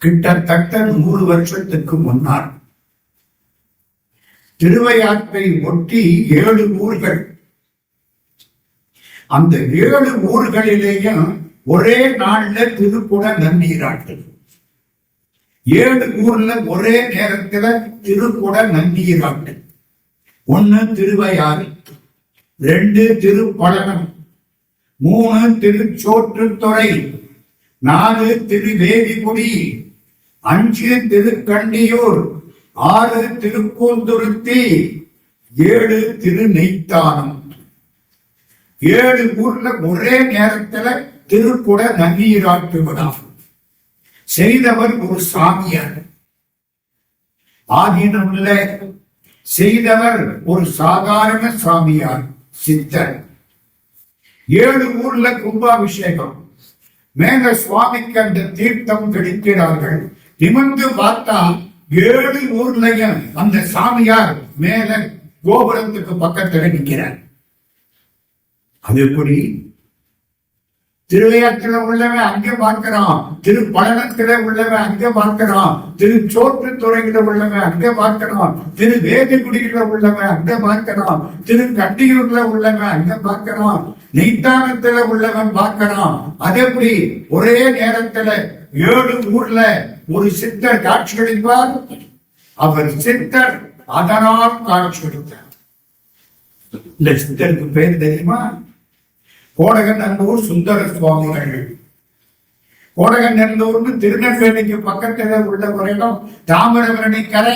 கிட்டத்தட்ட 100 வருஷத்துக்கு முன்னால் திருவையாற்றை ஒட்டி 7 ஊர்கள். அந்த 7 ஊர்களிலேயும் ஒரே நாள்ல திருக்குட நன்னீராட்டு. 7 ஊர்ல ஒரே நேரத்துல திருக்குட நன்னீராட்டு. 1 திருவையாறு, 2 திருப்பழனம், 3 திருச்சோற்றுத்துறை, 4 திருவேதிகுடி, 5 திருக்கண்டியூர், 6 திருக்கூந்துருத்தி, 7 திருநெய்த்தானம். 7 ஊர்ல ஒரே நேரத்துல திருக்குட நன்னீராட்டு விழா செய்தவர் ஒரு சாமியார். ஆதீனம்ல செய்தவர் ஒரு சாதாரண சாமியார், சித்தர். 7 ஊர்ல கும்பாபிஷேகம். மேல சுவாமிக்கு அந்த தீர்த்தம் கிடைக்கிறார்கள். நிமிர்ந்து பார்த்தா 7 ஊர்லயும் அந்த சாமியார் மேல கோபுரத்துக்கு பக்கத்துல நிற்கிறார். அது எப்படி? திருவையாற்றில உள்ளவன் அங்கே பார்க்கிறான், திருப்பழனத்தில உள்ளவன் அங்கே பார்க்கிறான், திருச்சோற்றுத்துறையில உள்ளவன் அங்கே பார்க்கிறான், திருவேதிகுடியில உள்ளவன் அங்கே பார்க்கிறான், திருக்கண்டியூர்ல உள்ளவன் அங்கே பார்க்கிறான், நெய்த்தானத்துல உள்ளவன் பார்க்கிறான். அது எப்படி ஒரே நேரத்துல 7 ஊர்ல ஒரு சித்தர் காட்சியளிப்பார்? அவர் சித்தர், அதனால் காட்சியளித்தார். இந்த சித்தருக்கு பேர் தெரியுமா? கோடகநல்லூர் சுந்தர சுவாமிகள். கோடகநல்லூர்னு திருநெல்வேலிக்கு பக்கத்துல உள்ள ஒரு இடம், தாமிரபரணி கரை.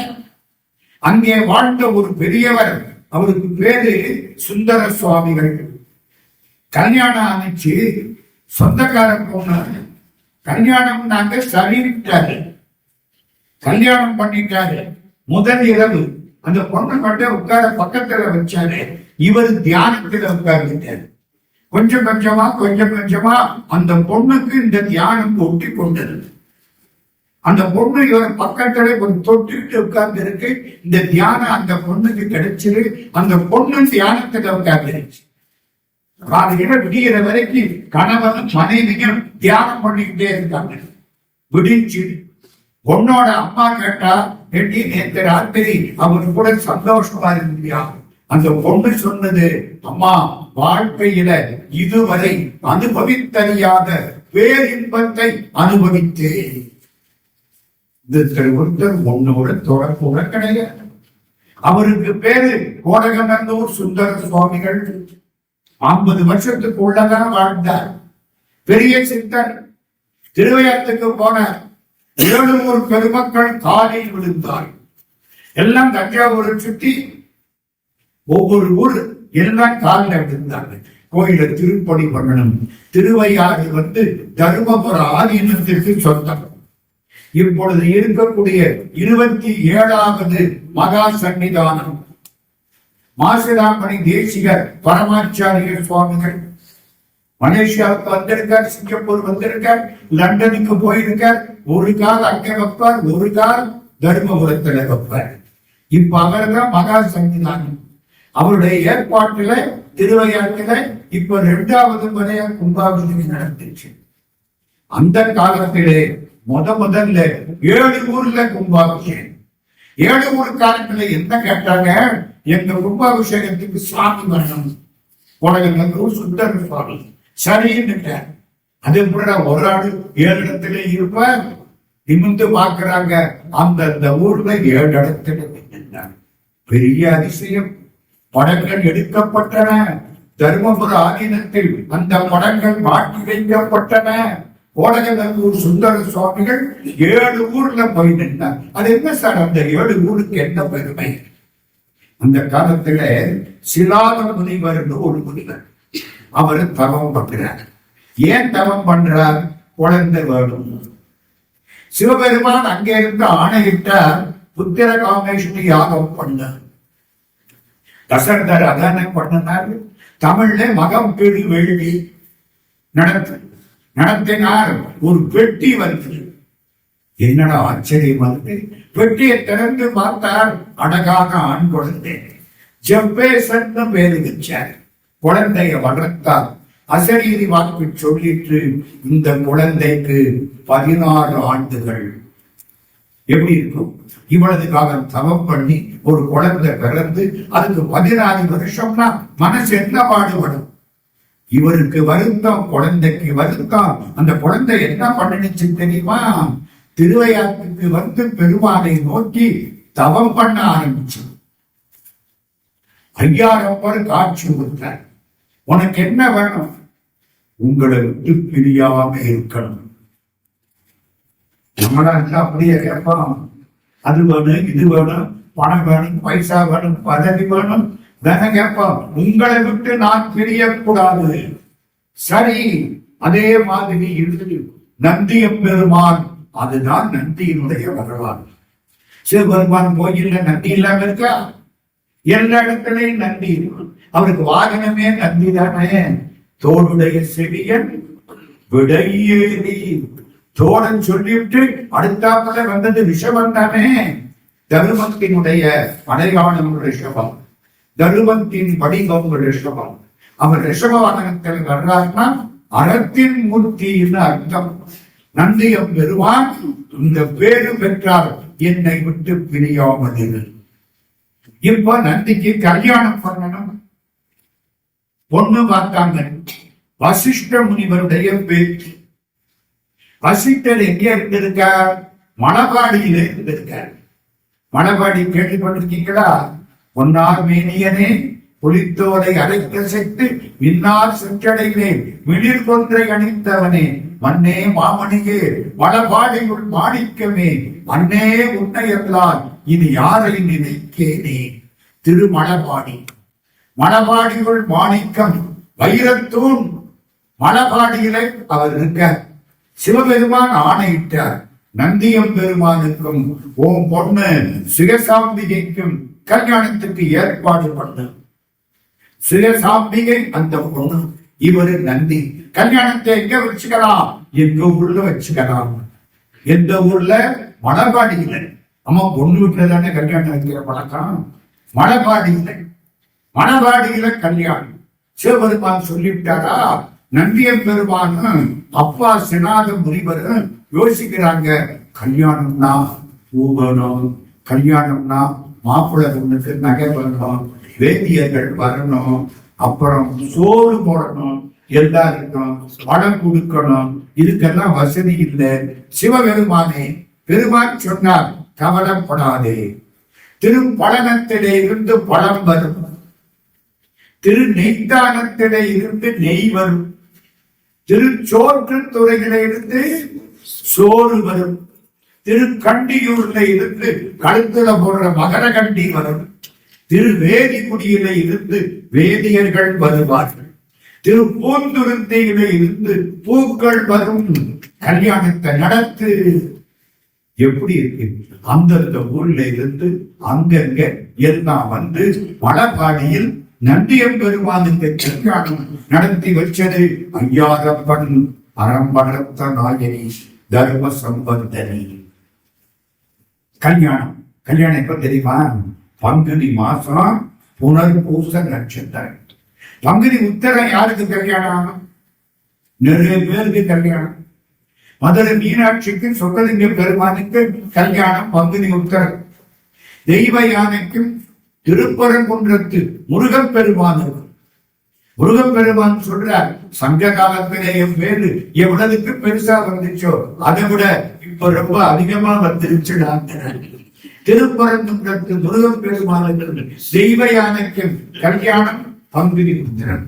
அங்கே வாழ்ந்த ஒரு பெரியவர், அவருக்கு பேரு சுந்தர சுவாமிகள். கல்யாணம் ஆனிச்சு, சொந்தக்காரன் போனாரு. கல்யாணம் நாங்க சரிட்டாரு, கல்யாணம் பண்ணிட்டாரு. முதல் இரவு அந்த பொண்ணு மட்டும் உட்கார பக்கத்துல வச்சாரு. இவர் தியானத்துல உட்கார்ந்துட்டாரு. கொஞ்சம் கொஞ்சமா அந்த பொண்ணுக்கு இந்த தியானம் ஒட்டி கொண்டது. அந்த பொண்ணு இவர் பக்கத்துல ஒரு தொட்டிட்டு உட்கார்ந்து இருக்கு. இந்த தியானம் அந்த பொண்ணுக்கு கிடைச்சிரு. அந்த பொண்ணு தியானத்துல உட்கார்ந்துருச்சு. காலையில விடிகிற வரைக்கும் கணவனும் மனைவியும் தியானம் பண்ணிக்கிட்டே இருக்காங்க. விடிச்சு பொண்ணோட அம்மா கேட்டா, எட்டி நேற்று ராத்திரி அவரு கூட சந்தோஷமா இருந்தியா? அந்த பொண்ணு சொன்னது, அம்மா வாழ்க்கையில இதுவரை அனுபவித்தறியாத பேரின்பத்தை அனுபவித்தேன். ஒருத்தர் உன்னோட தொடர்புட கிடையாது. அவருக்கு பேரு கோடகநல்லூர் சுந்தர சுவாமிகள். 50 வருஷத்துக்கு உள்ளதான் வாழ்ந்தார். பெரிய சித்தர். திருவையாற்றுக்கு போனார். 7 ஊர் பெருமக்கள் காலில் விழுந்தார். எல்லாம் தஞ்சாவூரை சுற்றி ஒவ்வொரு ஊர் எல்லாம் காலில் விழுந்தாங்க. கோயில திருப்பணி பண்ணணும். திருவையாறு தருமபுர ஆதீனத்திற்கு சொந்தம். இப்பொழுது இருக்கக்கூடிய 27வது மகா சன்னிதானம் மாசிலாமணி தேசிகர் பரமாச்சாரிய சுவாமிகள். மலேசியாவுக்கு வந்திருக்கார், சிங்கப்பூர் வந்திருக்கார், லண்டனுக்கு போயிருக்கார். ஒரு கால் அங்கே வைப்பார், ஒரு கால் தர்மபுரத்துல வைப்பார். இப்ப அவர்தான் மகா சன்னிதானம். அவருடைய ஏற்பாட்டுல திருவையாற்றுல இப்ப 2வது முறையா கும்பாபிஷேகம் நடந்துச்சு. அந்த காலத்திலே முதல்ல 7 ஊர்ல கும்பாபிஷேகம். 7 ஊருக்காரத்துல என்ன கேட்டாங்க? எங்க கும்பாபிஷேகத்துக்கு சாமி வரணும். கோடகநல்லூர் சுந்தர சுவாமி சரின்னுட்டார். அதே போல ஒரு ஆள் 7 இடத்துல இருப்பார். நிமிந்து பார்க்கிறாங்க, அந்த ஊர்ல 7 இடத்துல. பெரிய அதிசயம். படங்கள் எடுக்கப்பட்டன. தர்மபுர ஆதீனத்தில் அந்த படங்கள் மாற்றி வைக்கப்பட்டன. கோடகநல்லூர் சுந்தர சுவாமிகள் 7 ஊர்ல போய் நின்றார். அது என்ன சார், அந்த 7 ஊருக்கு என்ன பெருமை? அந்த காலத்துல சிலாத முனிவர் ஒரு முனிவர், அவர் தவம் பண்றார். ஏன் தவம் பண்றார்? குழந்தை வேணும். சிவபெருமான் அங்கே இருந்து ஆணையிட்டார், புத்திர காமேஸ்வரி யாகம் பண்ணார். தசரதர் அதான பண்ணினார். தமிழ்ல மகம் பெரு வெள்ளி நடத்தினார். ஒரு பெட்டி வந்து, என்னடா ஆச்சரியம் வந்து, பெட்டியை திறந்து பார்த்தார். அழகாக ஆண் குழந்தை. ஜப்பேசன் பேரு வச்சார். குழந்தைய வளர்த்தார். அசரீரி வாக்கு சொல்லிட்டு இந்த குழந்தைக்கு 16 ஆண்டுகள் எப்படி இருக்கும்? இவ்வளவு காலம் தவம் பண்ணி ஒரு குழந்தை பிறந்து அதுக்கு 16 வருஷம்னா மனசு என்ன பாடுபடும்? இவருக்கு வருத்தம், குழந்தைக்கு வருத்தம். அந்த குழந்தை என்ன பண்ணிடுச்சு தெரியுமா? திருவையாற்றுக்கு வந்து பெருமானை நோக்கி தவம் பண்ண ஆரம்பிச்சு. ஐயாரப்பர் காட்சி கொடுத்தார். உனக்கு என்ன வேணும்? உங்களை விட்டு பிரியாம இருக்கணும். நம்மளா அப்படியே கேட்போம். அது வேணும், இது வேணும், பணம் வேணும், பைசா வேணும், பதவி வேணும் தானே கேட்போம். உங்களை விட்டு நான் பிரியக்கூடாது. சரி, அதே மாதிரி இருந்து நந்தியம் பெருமான், அதுதான் நந்தியினுடைய வரலாறு. சிவபெருமான் கோயில்ல நந்தி இல்லாம இருக்கா? எல்லா இடத்துலையும் நந்தி. அவருக்கு வாகனமே நந்தி தானே. தோளுடைய செவியன் விடையேறி, தோழன் சொல்லிவிட்டு அடுத்தாப்புல வந்தது ரிஷபம் தானே. தருமத்தினுடைய அடையாளம் ரிஷபம், தருமத்தின் வடிவம் ரிஷபம். அவர் ரிஷப வாகனத்தில் வர்றாருன்னா அறத்தின் மூர்த்தின்னு அர்த்தம். நந்தியம் பெருமான் இந்த பேரு பெற்றார், என்னை விட்டு பிரியாமல். இப்ப நந்திக்கு கல்யாணம் பண்ணணும். பொண்ணு பார்த்தாங்க. வசிஷ்ட முனிவருடைய பேச்சு. வசிஷ்டர் எங்கே இருந்திருக்கார்? மணபாடியில இருந்திருக்கார். மணபாடி கேட்டுக்கொண்டிருக்கீங்களா? பொன்னார் மேனியனே புலித்தோலை அரைக்க செட்டு இன்னார் சென்றடைவே மிளிர் கொன்றை அணிந்தவனே மண்ணே மாமணியே மணபாடியுள் மாணிக்கமே மண்ணே உன்னையல்லால் இது யாரை நினைக்கேனே. திருமணபாடி, மணபாடியுள் மாணிக்கம் வைரத்தூண். மணபாடியில அவர் இருக்க சிவபெருமான் ஆணையிட்டார். நந்தியம் பெருமானுக்கும் ஓம் பொண்ணு சிவசாம்பிகைக்கும் கல்யாணத்துக்கு ஏற்பாடு பண்ண. சிவசாம்பிகை அந்த பொண்ணு, இவரு நந்தி. கல்யாணத்தை எங்க வச்சுக்கலாம்? எங்க ஊர்ல வச்சுக்கலாம். எந்த ஊர்ல? மணபாடியில. அம்மா பொண்ணு வீட்டுல தானே கல்யாணம் வைக்கிற பழக்கம். மணபாடியில, மணபாடியில கல்யாணம். சிவபெருமான் சொல்லிவிட்டாரா? நந்தியம் பெருமானும் அப்பா சினாத முனிவரும் யோசிக்கிறாங்க. கல்யாணம்னா பூவனம், கல்யாணம்னா மாப்பிள்ளை பொண்ணுக்கு நகை வரணும், வேதியர்கள் வரணும், அப்புறம் சோறு போடணும், எல்லாருக்கும் பணம் கொடுக்கணும். இதுக்கெல்லாம் வசதி இல்லை. சிவபெருமானே, பெருமான் சொன்னார், கவலைப்படாதே. திருப்பழனத்திலே இருந்து பழம் வரும், திரு நெய்தானத்திலே இருந்து நெய் வரும், திருச்சோற்று துறையில இருந்து சோறு வரும், திருக்கண்டியூர்ல இருந்து கழுத்துல போடுற மகர கண்டி வரும், திருவேதிக்குடியில இருந்து வேதியர்கள் வருவார்கள், திருப்பூந்துருத்தியில இருந்து பூக்கள் வரும். கல்யாணத்தை நடத்து. எப்படி இருக்கு? அந்தந்த ஊர்ல இருந்து அங்கங்க எல்லாம் வந்து மணப்பாடியில் நந்தியம் பெருமானுக்கு கல்யாணம் நடத்தி வச்சது ஐயாரப்பன் அறம்பளத்த நாயகி தர்ம சம்பந்தனி. கல்யாணம் எப்ப தெரியுமா? பங்குனி மாசம் புனர்பூச நட்சத்திரம். பங்குனி உத்தரம் யாருக்கு கல்யாணம்? நிறைய பேருக்கு கல்யாணம். மதுரை மீனாட்சிக்கு சொக்கலிங்க பெருமானுக்கு கல்யாணம் பங்குனி உத்தரம். தெய்வ யானைக்கும் திருப்பரங்குன்றத்து முருகப்பெருமானுக்கு. முருகப்பெருமான் சொல்றார், சங்க காலத்திலேயே பேரு எவ்வளவுக்கு பெருசா வந்துச்சோ அதை விட இப்ப ரொம்ப அதிகமா வந்துருச்சுடான். திருப்பரங்குன்றத்து முருகப்பெருமானுக்கு தெய்வ யானைக்கும் கல்யாணம் பங்குனி உத்திரம்.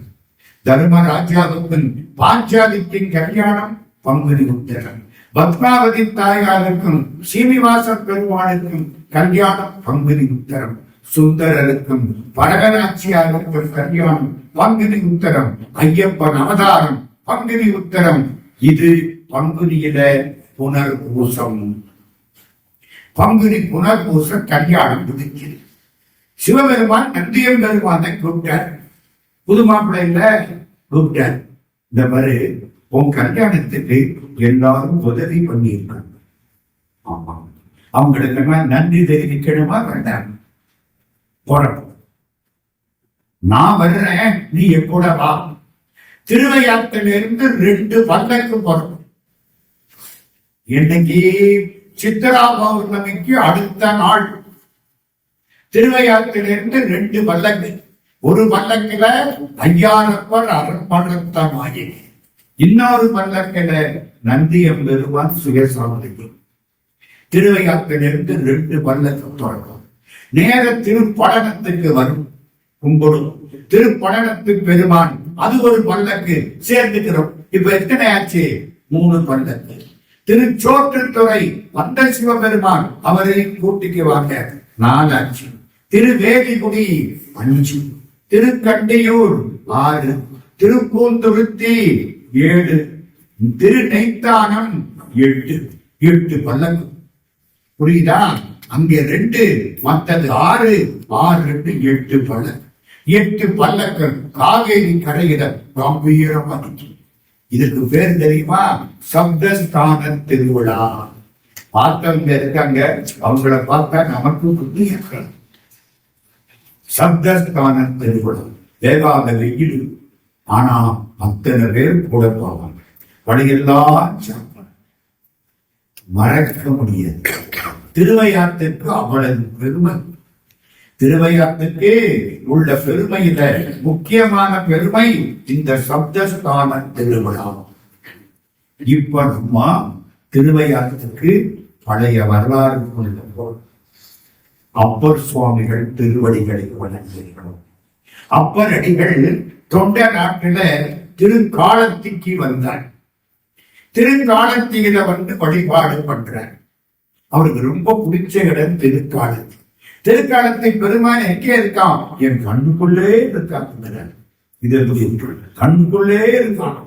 தர்மராஜாவுக்கும் பாஞ்சாலிக்கும் கல்யாணம் பங்குனி உத்திரம். பத்மாவதி தாயாருக்கும் சீனிவாச பெருமானுக்கும் கல்யாணம் பங்குனி உத்திரம். சுந்தரருக்கும் பரகநாச்சியாருக்கும் கல்யாணம் பங்குனி உத்திரம். ஐயப்பன் அவதாரம் பங்குனி உத்திரம். இது பங்குனியில புனர்பூசம். பங்குனி புனர்பூச கல்யாணம் முடிக்கிறது. சிவபெருமான் நந்தியம் பெருமானை கூப்பிட்டார். புது மாப்பிள்ளைல கூப்பிட்டார். இந்த மாதிரி உன் கல்யாணத்துக்கு எல்லாரும் உதவி பண்ணியிருக்காங்க. ஆமா, அவங்களுக்கு நன்றி தெரிவிக்கணுமா வேண்டாம்? போறோம், நான் வர்றேன், நீ கூட வா. திருவையாற்றிலிருந்து 2 பல்லக்கு போறோம். இன்னைக்கு சித்திரா பௌர்ணமிக்கு அடுத்த நாள் திருவையாற்றிலிருந்து 2 பல்லக்கு. ஒரு பல்லக்கில ஐயாரப்பர் அரப்பணத்தாமாயி, இன்னொரு பல்லக்கில நந்தியம் பெருமான் சுயசாமி. திருவையாற்றிலிருந்து 2 பல்லக்கு தொடங்கும். நேர திருப்படனத்துக்கு வரும் கும்பிடும். திருப்படனத்து பெருமான் அது ஒரு பல்லக்கு சேர்ந்துக்கிறோம். இப்ப எத்தனை ஆச்சு? 3 பல்லக்கு. திருச்சோற்றுத்துறை வந்த சிவபெருமான் அவரை கூட்டிக்கு வாங்க 4 ஆச்சு. திருவேலிகுடி 5, திருக்கண்டியூர் 6, திருப்பூந்துருத்தி 7, திருநெய்த்தானம் 8 பல்லக்கு. புரியுதா? அங்கே 2, மற்றது 6, 6, 8 பல்லக்கு. 8 பல்லக்கள் காவேரி கரையில கம்பீரமாக. இதுக்கு பேர் தெரியுமா? சப்தஸ்தான திருவிழா. பார்த்தவங்க இருக்காங்க, அவங்கள பார்த்தா நமக்கு புத்தி இருக்கலாம். சப்தஸ்தான திருவிழா வேகாத வெயில். ஆனா அத்தனை பேர் கூட போவாங்க. வழியெல்லாம் சாப்பாடு மறக்க முடியாது. திருவையாற்றுக்கு அவ்வளவு பெருமை. திருவையாற்றுக்கு உள்ள பெருமையில முக்கியமான பெருமை இந்த சப்தஸ்தான திருவிழா. இப்ப நம்ம திருவையாற்றுக்கு பழைய வரலாறு கொள்ளும். அப்பர் சுவாமிகள் திருவடிகளை வணங்குகிறோம். அப்பர் அடிகள் தொண்ட நாட்டில திருக்காலத்திக்கு வந்தார். திருக்காலத்தியில வழிபாடு பண்றார். அவருக்கு ரொம்ப பிடிச்ச இடம் திருக்காலத்தி. திருக்காலத்தை பெருமான் எங்கே இருக்கான்? என் கண்ணுக்குள்ளே இருக்காங்க. இது கண்ணுக்குள்ளே இருக்கான்.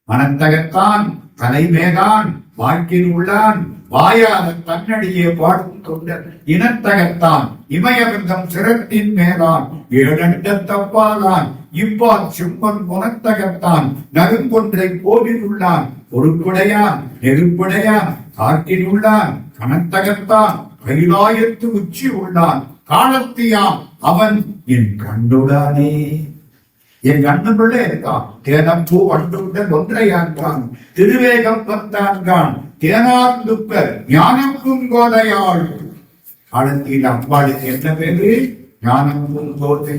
மனத்தகத்தான் தலைமேதான் வாழ்க்கையில் உள்ளான் வாயாத தன்னடியே பாடும் கொண்ட இனத்தகத்தான் இமயவிருந்தம் சிரத்தின் மேலான் 7 தப்பாதான் இப்பால் சிம்மன் குணத்தகத்தான் நறுங்கொன்றை கோவில் உள்ளான் பொறுப்புடையான் நெருப்புடையான் காற்றில் உள்ளான் கணத்தகத்தான் கைலாயத்து உச்சி உள்ளான் காலத்தியான் அவன் என் கண்டுடானே. என் கண்ணுக்குள்ளே இருக்கான். தேனப்பூ வண்டுடன் ஒன்றையான்கான் திருவேகம் பத்தான்கான் தேனார்ந்துக்க ஞானம் பூங்கோதையாள். காலத்தில் அம்பாளுக்கு என்ன பேரு? ஞானம் பூங்கோதை.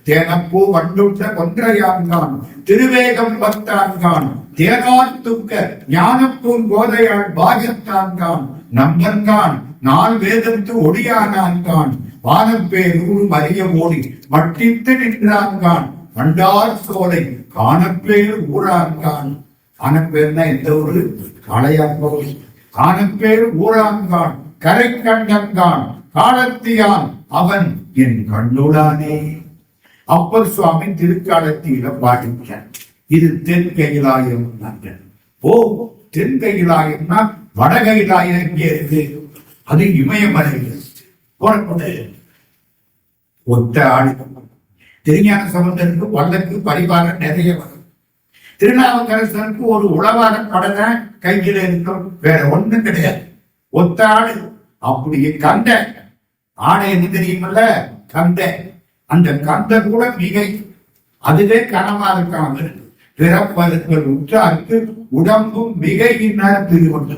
தேனப்பூ வண்டுட்ட ஒன்றையான்கான் திருவேகம் பத்தான்கான் தேனார்ந்துக்க ஞானம் பூங்கோதையாள் பாகத்தான்கான் நம்பன்கான் 4 வேதத்து ஒடியானான்கான் வானப்பேரூர் மறிய ஓடி மட்டித்து நின்றான்கான் கண்டார் சோலை காணப்பேர் ஊரான்கான். காணப்பேர்னா எந்த ஊரு? காளையார்கோவில். காணப்பேர் ஊரான்கான் கரை கண்டங்கான் காலத்தியான் அவன் என் கண்ணுடானே. அப்பர் சுவாமி திருக்காலத்தியில பாடினார். இது தென் கைலாயம். ஓ, தென் கைலாயம்னா வட கைலாயம் எங்கே இருக்கு? அது இமயமலையில் புறப்பட்டு ஒத்த ஆடு. திருஞான சம்பந்தருக்கு பல்லக்கு பரிவாரம் நிறைய வரும். திருநாவுக்கரசருக்கு ஒரு உழவார படலை கையில இருக்கும். வேற ஒண்ணும் கிடையாது. ஒத்த ஆடு. அப்படியே கந்த ஆடை என்ன தெரியுமல்ல? கந்த. அந்த கந்த கூட மிகை. அதுவே கனமா இருக்காங்க. பிறப்பருக்கள் உற்றாருக்கு உடம்பும் மிகையினார் திருவண்ணு.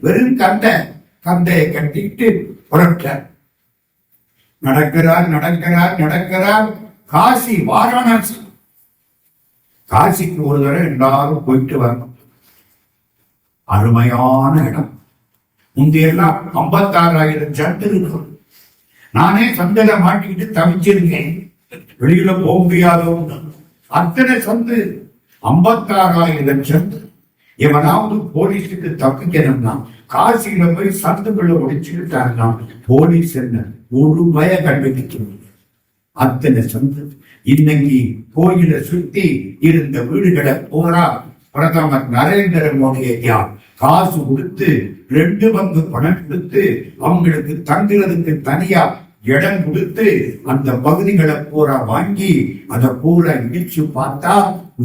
வெறும் கந்தையை கட்டிட்டு புறப்பட்டார். நடக்கிறார். காசி வாரணாசி. காசிக்கு ஒரு தடவை எல்லாரும் போயிட்டு வரணும். அருமையான இடம். முந்தையெல்லாம் 56,000 சந்து இருக்கும். நானே சந்தையில மாட்டிக்கிட்டு தவிச்சிருக்கேன். வெளியில போக முடியாதவங்க அத்தனை சந்து. 56,000 சந்து. எவனாவது போலீஸுக்கு தப்பிக்கணும்னா காசியில போய் சந்துக்குள்ள ஒடிச்சுக்கிட்டாங்கன்னா போலீஸ் என்ன ஒரு பய கண்டுபிடிக்க அத்தனை சந்து. இன்னைக்கு கோயில சுத்தி இருந்த வீடுகளை பூரா பிரதமர் நரேந்திர மோடி ஐயா காசு கொடுத்து 2 பங்கு பணம் கொடுத்து அவங்களுக்கு தங்குறதுக்கு தனியா இடம் கொடுத்து அந்த பகுதிகளை பூரா வாங்கி அதை பூரா இடிச்சு பார்த்தா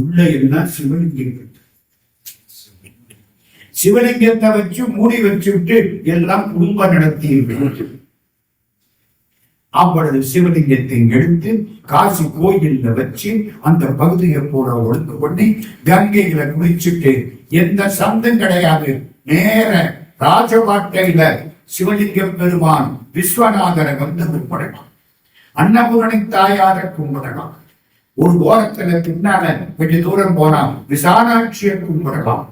உள்ள என்ன சிவலிங்கத்தை வச்சு மூடி வச்சு விட்டு எல்லாம் குடும்பம் நடத்தி. அப்பொழுது சிவலிங்கத்தை எடுத்து காசி கோயில்ல வச்சு அந்த பகுதியை பூரா ஒழுங்கு பண்ணி கங்கைகளை குளிச்சுட்டு எந்த சந்தம் கிடையாது. நேர ராஜபாட்டையில சிவலிங்கம் பெருமான் விஸ்வநாதரை வந்து கும்பிடலாம். அன்னபூரணி தாயார கும்பிடலாம். ஒரு ஓரத்துல பின்னால கொஞ்சம் தூரம் போனா விசாலாட்சியை கும்பிடலாம்.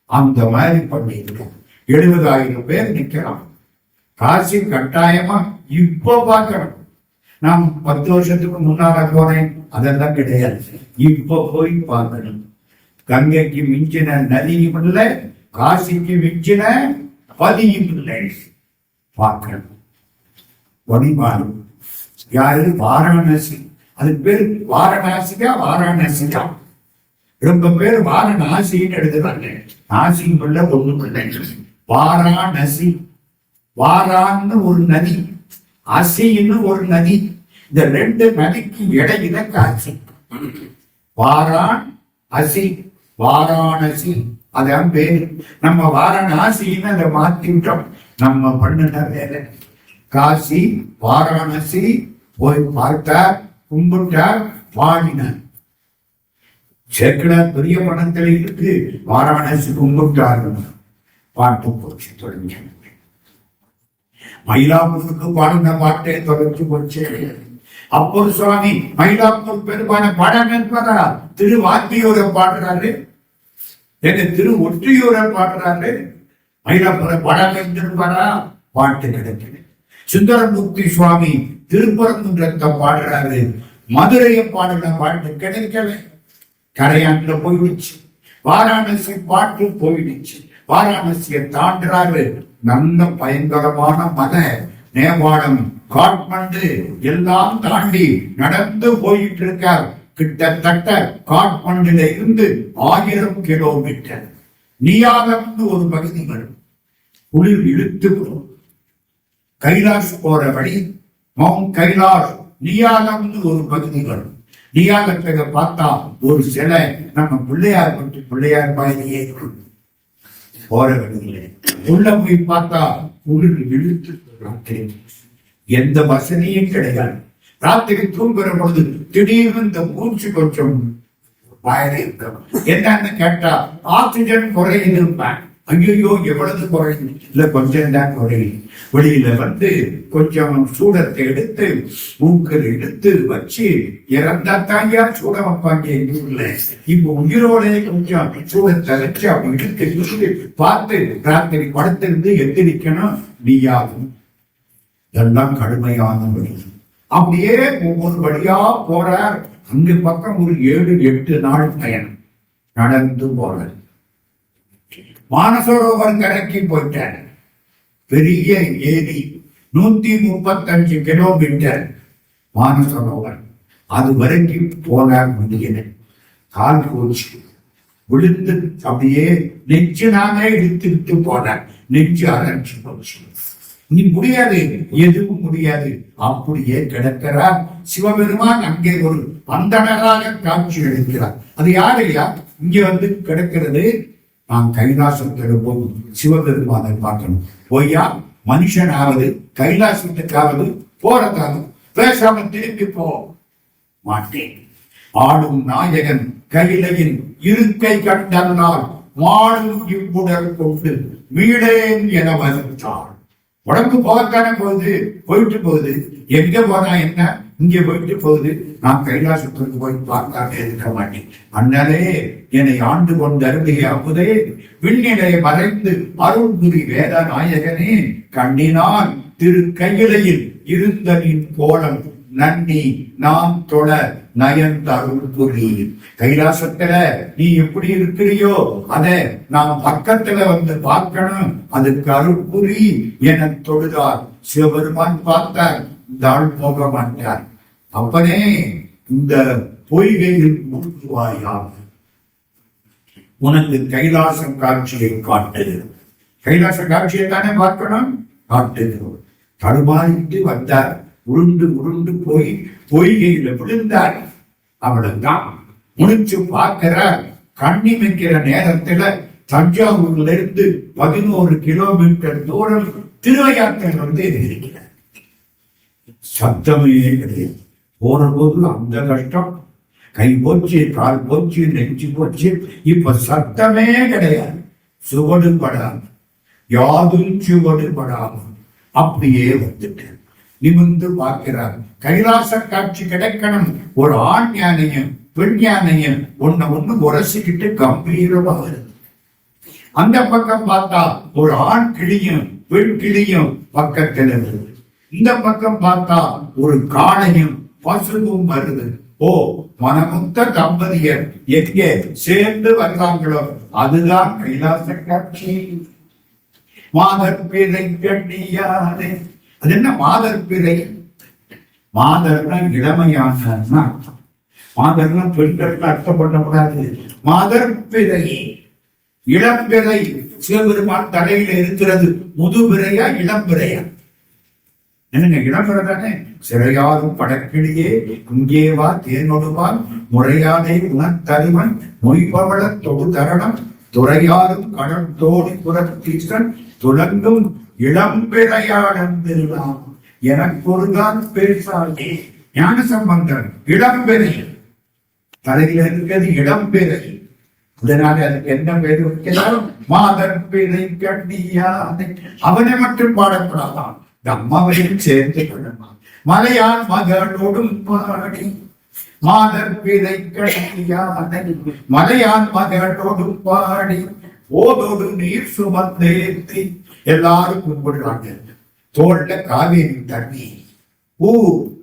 அந்த மாதிரி பண்ணிருக்கோம். 70,000 பேர் நிக்கலாம். காசி கட்டாயமா இப்ப பார்க்கணும். நான் 10 வருஷத்துக்கு முன்னால போனேன், அதெல்லாம் கிடையாது. இப்ப போய் பார்க்கணும். கங்கைக்கு மிஞ்சின நதியும் இல்லை, காசிக்கு மிஞ்சின பதியும் இல்லை. பார்க்கணும். வழிபாடு யாரு? வாரணாசி. அது பேரு வாரணாசியா ரொம்ப பேர் வாரணாசின்னு எழுதுறாங்க. நாசியும் பிள்ளை ஒண்ணும் இல்லை. வாரணாசி. வாரான்னு ஒரு நதி, அசின்னு ஒரு நதி. இந்த 2 நதிக்கு இடையில காசி. வாரான் அசி, வாராணசி. அதான் பேரு. நம்ம வாரணாசின்னு அதை மாத்திட்டோம். நம்ம பண்ணுன வேலை. காசி வாரணாசி போய் பார்த்தார், கும்பிட்டார், வாடினார். சேக்கடார் பெரிய பணத்தில் இருக்கு. வாரணாசி கும்பிட்டார், பாட்டு போச்சு, தொடங்கி. மயிலாப்பூருக்கு பாடின பாட்டை தொடர்ச்சி போச்சு. அப்போது சுவாமி மயிலாப்பூர் பெருமான படம் என்பதா திருவாத்தியூரை பாடுறாரு, எங்க திரு ஒற்றியூரை பாடுறாரு. மயிலாப்பூரை படம் இருந்திருப்பாரா? பாட்டு கிடைக்கல. சுந்தரமூர்த்தி சுவாமி திருப்பரங்குன்றத்தை பாடுறாரு, மதுரையை பாடுற பாட்டு கிடைக்கல. கரையாண்டுல போயிடுச்சு. வாரணாசி பாட்டு போயிடுச்சு. வாரணாசியை தாண்டுறாரு. நல்ல பயங்கரமான மலை, நேபாளம், காட்மண்டு எல்லாம் தாண்டி நடந்து போயிட்டு இருக்கார். கிட்டத்தட்ட காட்மண்டுல இருந்து 1000 கிலோமீட்டர். நியாகம்னு ஒரு பகுதி வரும். குளிர் இழுத்து கைலாஷ் போற வழி மவுண்ட் கைலாஷ். நியாகம்னு ஒரு பகுதி வரும். நியாகத்தை பார்த்தா ஒரு சிலை நம்ம பிள்ளையார் பற்றி பிள்ளையார் பாயிலேயே இருக்கும். போற வழியில உள்ள போய் பார்த்தா குளிர் இழுத்து எந்த வசதியும் கிடையாது. ராத்திரி தூங்குற பொழுது திடீர்னு இந்த மூச்சு கொஞ்சம் வாயில இருக்கும். என்னன்னு கேட்டா ஆக்சிஜன் குறையுது. ஐயோ எவ்வளவு குறையுது? இல்ல கொஞ்சம் தான் குறையுது. வெளியில வந்து கொஞ்சம் சூடத்தை எடுத்து மூக்கில் எடுத்து வச்சு இறந்தாத்தாயா சூட வைப்பாங்க. இல்லை, இப்ப உயிரோட கொஞ்சம் சூடத்தை வச்சு அப்படி எடுத்து பார்த்து ராத்திரி படத்திலிருந்து எந்திரிக்கணும். நீயாகும் இதெல்லாம் கடுமையான வழி. அப்படியே ஒவ்வொரு வழியா போறார். அங்கு பக்கம் ஒரு 7-8 நாள் பயணம் நடந்து போறார். மானசரோவர் கரைக்கு போயிட்டார். பெரிய ஏரி, 135 கிலோமீட்டர் மானசரோவர். அது வரைக்கும் போனார். முடியல, கால் போச்சு, விழுந்து அப்படியே நெஞ்சு நானே இழுத்து போனார். நெஞ்சு அரைச்சு போச்சு. நீ முடியாது, எதுவும் முடியாது. அப்படியே கிடக்கிறார். சிவபெருமான் அங்கே ஒரு அந்தணராக காட்சி அளிக்கிறார். அது யாரையா இங்க வந்து கிடக்கிறது? நான் கைலாசத்தில் போய் சிவபெருமானை பார்க்கணும். பொய்யா மனுஷனாவது கைலாசத்துக்காவது போறதாவது பேசாம திருப்பி போ மாட்டேன். ஆளும் நாயகன் கையிலையின் இருக்கை கண்டனால் மாடும் இவ்வுடல் கொண்டு மீளேன் என வருத்தார். உடம்பு போகத்தானே போகுது, போயிட்டு போகுது. எங்க போனா என்ன, இங்க போயிட்டு போகுது. நான் கைலாசத்துக்கு போய் பார்க்காம இருக்க மாட்டேன். அண்ணலே என்னை ஆண்டு கொண்டு அருளிய அமுதே, விண்ணிலை மறைந்து அருள் புரி வேத நாயகனே, கண்ணினால் திரு கையிலையில் இருந்தனின் கோலம் நன்னி நாம் தொழ நயந்த அருள் புரி. கைலாசத்துல நீ எப்படி இருக்கிறியோ அதை நாம் பக்கத்துல வந்து பார்க்கணும். அதுக்கு அருள் புரி என தொழுதார். சிவபெருமான் பார்த்தார், இந்த ஆள் போக மாட்டார். அப்பனே இந்த பொய்கையில் மூழ்குவாயா, உனக்கு கைலாசம் காட்சியை காட்டுது. கைலாச காட்சியை தானே பார்க்கணும், காட்டுகிறோம். தடுமாறிட்டு வந்தார். உருண்டு உருண்டு போய் பொய்கையில விழுந்தார். அவ்வளவுதான். முடிச்சு பார்க்கிறார். கண்ணி வைக்கிற நேரத்துல தஞ்சாவூர்ல இருந்து 11 கிலோமீட்டர் தூரம் திருவையாற்றில் வந்து இருக்கிறார். சத்தமே கிடையாது. போற போது அந்த கஷ்டம். கை போச்சு, கால் போச்சு, நெஞ்சு போச்சு. இப்ப சத்தமே கிடையாது. சுவடு படாது. யாதும் சுவடுபடாமல் அப்படியே வந்துட்டு நிமிர்ந்து பார்க்கிறார். கைலாச காட்சி கிடைக்கணும். ஒரு ஆண் யானையும் பெண் யானையும் ஒண்ணு உரசிக்கிட்டு கம்பீரமா வருது. அந்த பக்கம் பார்த்தா ஒரு ஆண் கிளியும் பெண் கிளியும் பக்கத்தில் வருது. இந்த பக்கம் பார்த்தா ஒரு காளையும் பசுவும் வருது. ஓ, மனமுத்த தம்பதியர் எங்கே சேர்ந்து வர்றாங்களோ அதுதான் கைலாச காட்சி. மாதர் பிறை கண்ணியாரே. அது என்ன மாதர் பிறை? மாதர்னா இளமையான, மாதர்னா பெண்களுக்கு அர்த்தம் பண்ணக்கூடாது. மாதர் பிறை, இளம்பிறை. சிவபெருமான் தலையில இருக்கிறது முதுபிறையா இளம்பிறையா? என்னங்க, இளம்பிறை தானே. சிறையாரும் படக்கிளியே இங்கேவா தேனொடுவான் முறையானே உணர்த்தறிவன் மொய்பவள தொடு தரணம் துறையாரும் கடல் தோடி புறத்தீசன் துலங்கும் இளம்பிறையாடலாம் எனக்கு ஒருதான் பேசாதே. ஞான சம்பந்தன் இளம்பிறை, தலையில இருக்கிறது இளம்பிறை. அதனால அதுக்கு என்ன பேர் வைக்கிறார்? மாதர் பிறை கண்ணியானை. அவனை மட்டும் பாடப்படாதான், அம்மாவையும் சேர்ந்து கொள்ளலாம். மலையான் மகளோடும் பாடி மாதர் பிறை கண்ணியானை. மலையான் மகளோடும் பாடி ஓதோடு நீர் சுமந்தேத்தி எல்லாரும் கும்பிடுறாங்க. தோல்ல காவேரி தண்ணி பூ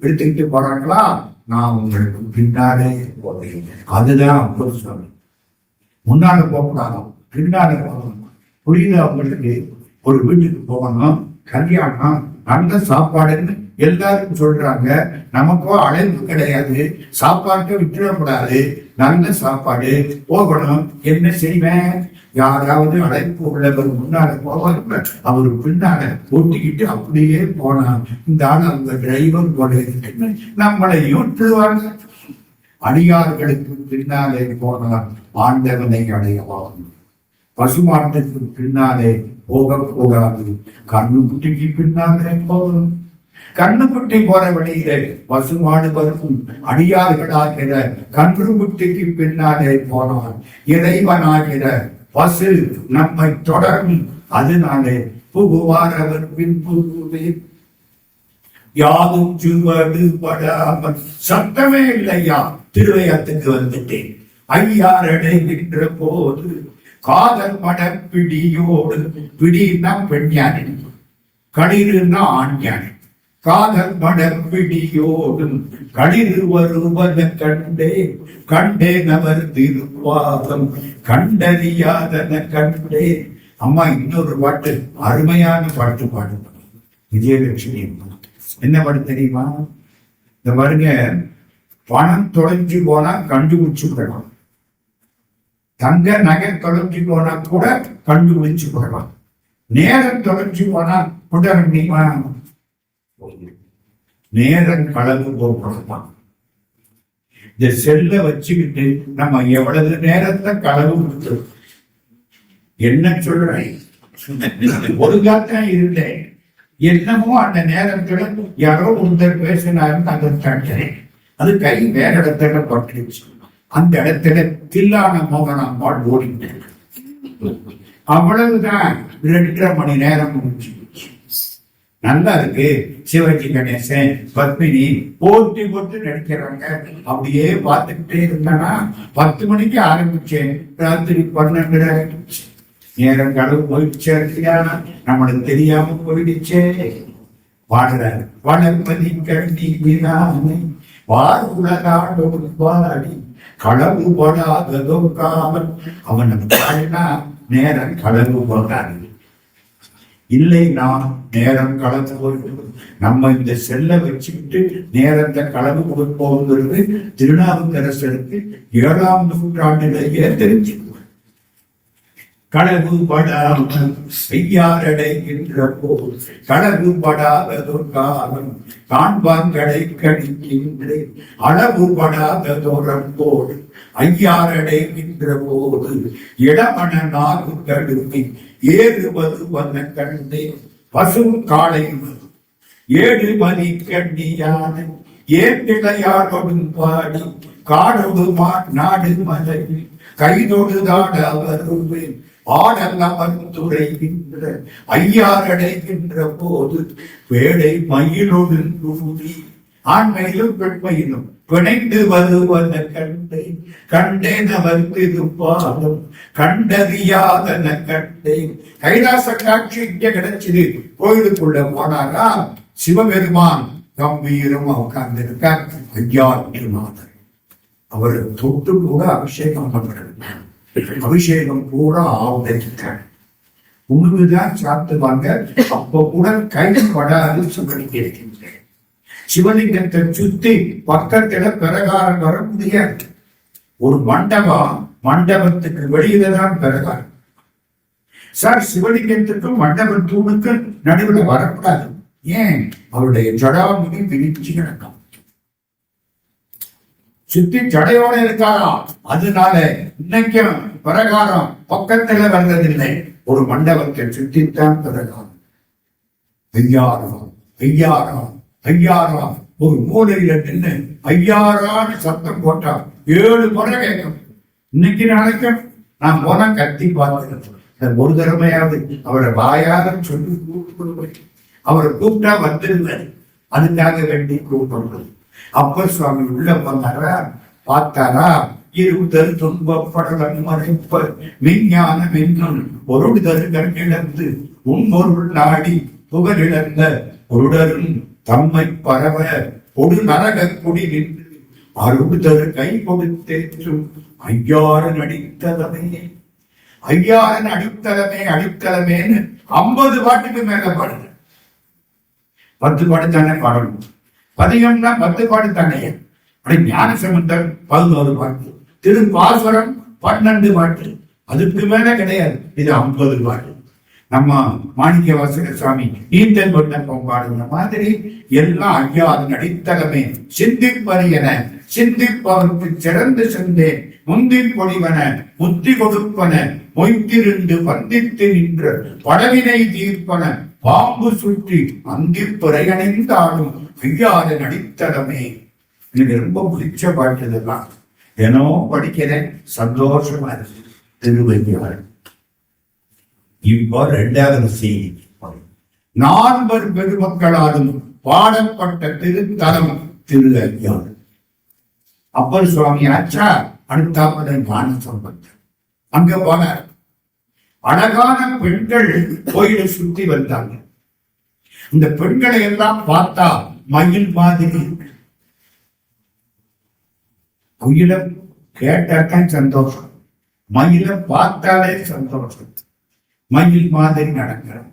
எடுத்துக்கிட்டு போறாங்களா? நான் உங்களுக்கு பின்னாலே போறேன். அதுதான் புருஷன். முன்னால போகக்கூடாது, பின்னால போகணும். புரியுது அவங்களுக்கு? ஒரு வீட்டுக்கு போகணும், கல்யாணம், நல்ல சாப்பாடுன்னு எல்லாருக்கும் சொல்றாங்க. நமக்கோ அழைப்பு கிடையாது, சாப்பாட்டை விட்டுடக்கூடாது. நல்ல சாப்பாடு போகணும். என்ன செய்வேன்? யாராவது அழைப்பு உள்ளவர் முன்னால போவாங்க, அவரு பின்னால ஓட்டிக்கிட்டு அப்படியே போனான். இந்த ஆள் அந்த டிரைவர் போல இருக்கு, நம்மளை ஓட்டுவாங்க. அடியார்களுக்கு பின்னாலே போனான் ஆண்டவனை அடையலாம். பசுமாட்டுக்கு பின்னாலே போகக்கூடாது, கண்ணுக்குட்டிக்கு பின்னாலே போகணும். கண்ணுக்குட்டி போற வழியில பசுமாடு வரும். அடியார்களாகிற கன்றுக்குட்டிக்கு பின்னாலே போனான் இறைவனாகிற பசு நம்மை தொடரும். அதனாலே புகுவார் அவர் பின் புகுவே. யாதும் சுவடு படாமல். சத்தமே இல்லையா? திருவையத்துக்கு வந்துட்டேன். ஐயார் அடைகின்ற போது காதல் மட பிடியோடு. பிடினா பெண் யானை, களிறுனா ஆண் யானை. காதல் மட பிடியோடு களிறு வருவத கண்டே கண்டே நவர் திருப்பாதம் கண்டறியாதன கண்டே. அம்மா இன்னொரு பாட்டு, அருமையான பாட்டு பாடுங்க. விஜயலட்சுமி என்ன பாட்டு தெரியுமா? இந்த பாருங்க, பணம் தொலைஞ்சு போனா கண்டுபிடிச்சுக்கலாம், தங்க நகை தொலைஞ்சு போனா கூட கண்டுபிடிச்சுக்கலாம், நேரம் தொலைஞ்சு போனா கூட நேரம் களவு போகலாம். இந்த செல்ல வச்சுக்கிட்டு நம்ம எவ்வளவு நேரத்தை களவு கொடுத்து என்ன சொல்றேன்? ஒழுங்காத்தான் இருந்தேன், என்னமோ அந்த நேரத்துல யாரோ ஒருத்தர் பேசினாருன்னு அதை தட்டேன். அது கை வேற இடத்துல பட்டுருச்சு. அந்த இடத்துல தில்லான மோகனாம்பாள் ஓடிட்டேன். அவ்வளவுதான், 2.5 மணி நேரம் முடிச்சு. நல்லா இருக்கு. சிவாஜி கணேசன், பத்மினி போட்டி போட்டு நடிக்கிறாங்க. அப்படியே பார்த்துக்கிட்டே இருந்தானா 10 மணிக்கு ஆரம்பிச்சேன், ராத்திரி 12 நேரம் கடவுள் போயிடுச்சே. நம்மளுக்கு தெரியாம போயிடுச்சே. பாடுறாரு, வளர்மதி கண்டி வினானை வார் உலகாடோடு பாடி களவு போடாததோ காவல். அவன் பாடினா நேரம் களவு போடாது. இல்லை, நான் நேரம் கலந்து போகிறது. நம்ம இந்த செல்லை வச்சுக்கிட்டு நேரத்தை களவு கொடுப்போங்கிறது திருநாவுக்கரசருக்கு 7ஆம் நூற்றாண்டிலேயே தெரிஞ்சுக்குவோம். களவு படாமல் செய்யாரடைகின்ற போது களவு படாததொரு காலம் காண்பாங்களை கணிக்கின்றேன். அளவு படாததொரம்போடு ஐயாரடைகின்ற போது இடமன நாகு கடுமை ஏறுவது வந்த கண்டே. பசு காளை 7 மணி கண்ணியான ஏற்கிளையாடும் பாடி காடொடு நாடு மலை கைதொடுதாட வருவேன் ஆடல் அமர்ந்துரைகின்ற ஐயாரடைகின்ற போது வேடை மயிலோடு கூடி ஆண்மையிலும் பெண்மையிலும் பிணைந்து வருவன கண்டேன் கண்டேன் அவர் திருப்பாதம் கண்டறியாதன கண்டேன். கைலாச காட்சி இங்க கிடைச்சது. கோயிலுக்குள்ள போனாரா சிவபெருமான் கம்பீரமா உட்கார்ந்திருக்கார். ஐயாற்றுநாதர் அவரை தொட்டு கூட அபிஷேகம் பண்றார். அபிஷேகம் பூரா ஆவுடைத்தார். உண்மைதான் சாத்துவாங்க. அப்ப கூட கை படாது சொல்லியிருக்கின்றேன். சிவலிங்கத்தை சுத்தி பக்கத்துல பிரகாரம் வர முடியாது. ஒரு மண்டபம், மண்டபத்துக்கு வெளியில தான் பிரகாரம். சார், சிவலிங்கத்துக்கும் மண்டப தூணுக்கு நடுவில் வரக்கூடாது. ஏன்? அவருடைய ஜடாமுடி பிரிச்சு கிடக்கும். சுத்தி ஜடையோட இருக்காராம். அதனால இன்னைக்கும் பிரகாரம் பக்கத்துல வர்றதில்லை. ஒரு மண்டபத்தை சுத்தித்தான் பிரகாரம். ஐயாரம் ஐயாரம் ஐயாரம். ஒரு மூலையில நின்று ஐயாரான்னு சத்தம் போட்டா 7 முறை கேட்கும். இன்னைக்கு நாளைக்கும் நான் போனா கத்தி பார்க்கிறேன். ஒரு தடவையாவது அவரை வாயார சொல்லி கூப்பிடுவேன். அவரை கூப்பிட்டா வந்துருவாரு. அதுக்காக வேண்டி கூப்பிடுறது. அப்பர் சுவாமி உள்ள வந்தாரா, பார்த்தாரா, இருதல் துன்பப்படலன் மறைப்ப விஞ்ஞானம் என்னும் பொருள்தல் கண்ணிழந்து உன்பொருள் நாடி புகழிழந்த பொருடரும் தம்மை பரவ பொடு நரக குடி நின்று அருள்தல் கை கொடுத்தேற்றும் ஐயாரன் அடித்தலமே. ஐயாரன் அடித்தலமே அடித்தலமேன்னு 50 பாட்டுக்கு மேல பாடுங்க. 10 பாட்டு தானே பாடணும். பதிகம்னா 10 பாட்டு தானே. ஞான சம்பந்தர் 11 பாட்டு, திருப்பாசுரம் 12 பாட்டு, அதுக்கு மேல கிடையாது. இது 50 பாட்டு. நம்ம மாணிக்க வாசக சுவாமி நீந்தல் விண்ணப்பம் பாடுற மாதிரி எல்லாம் ஐயா அதன் அடித்தளமே. சிந்திப்பறியன சிந்திப்பவருக்கு சிறந்து சென்றேன் முந்தின் பொழிவன முத்தி கொடுப்பன மொய்த்திருந்து பந்தித்து நின்ற படவினை தீர்ப்பன பாம்பு சுற்றி அந்திப்புறையணிந்தாலும் ஐயா அதன் அடித்தளமே. எனக்கு ரொம்ப பிடிச்ச பாட்டு இதெல்லாம். ஏனோ படிக்கிறேன், சந்தோஷமா இருக்கு. திருவையாறு இப்போ 2வது செய்தி. 4 பெருமக்களாலும் பாடப்பட்ட திருத்தலம் திரு ஐயாறு. அப்பர் சுவாமி ஆச்சா அடுத்தாப்பட ஞான சம்பந்தர் அங்க போனார். அழகான பெண்கள் கோயிலை சுத்தி வந்தாங்க. இந்த பெண்களை எல்லாம் பார்த்தா மயில் மாதிரி. குயில கேட்டாதான் சந்தோஷம், மயில பார்த்தாலே சந்தோஷம். மயில் மாதிரி நடக்கிறாங்க.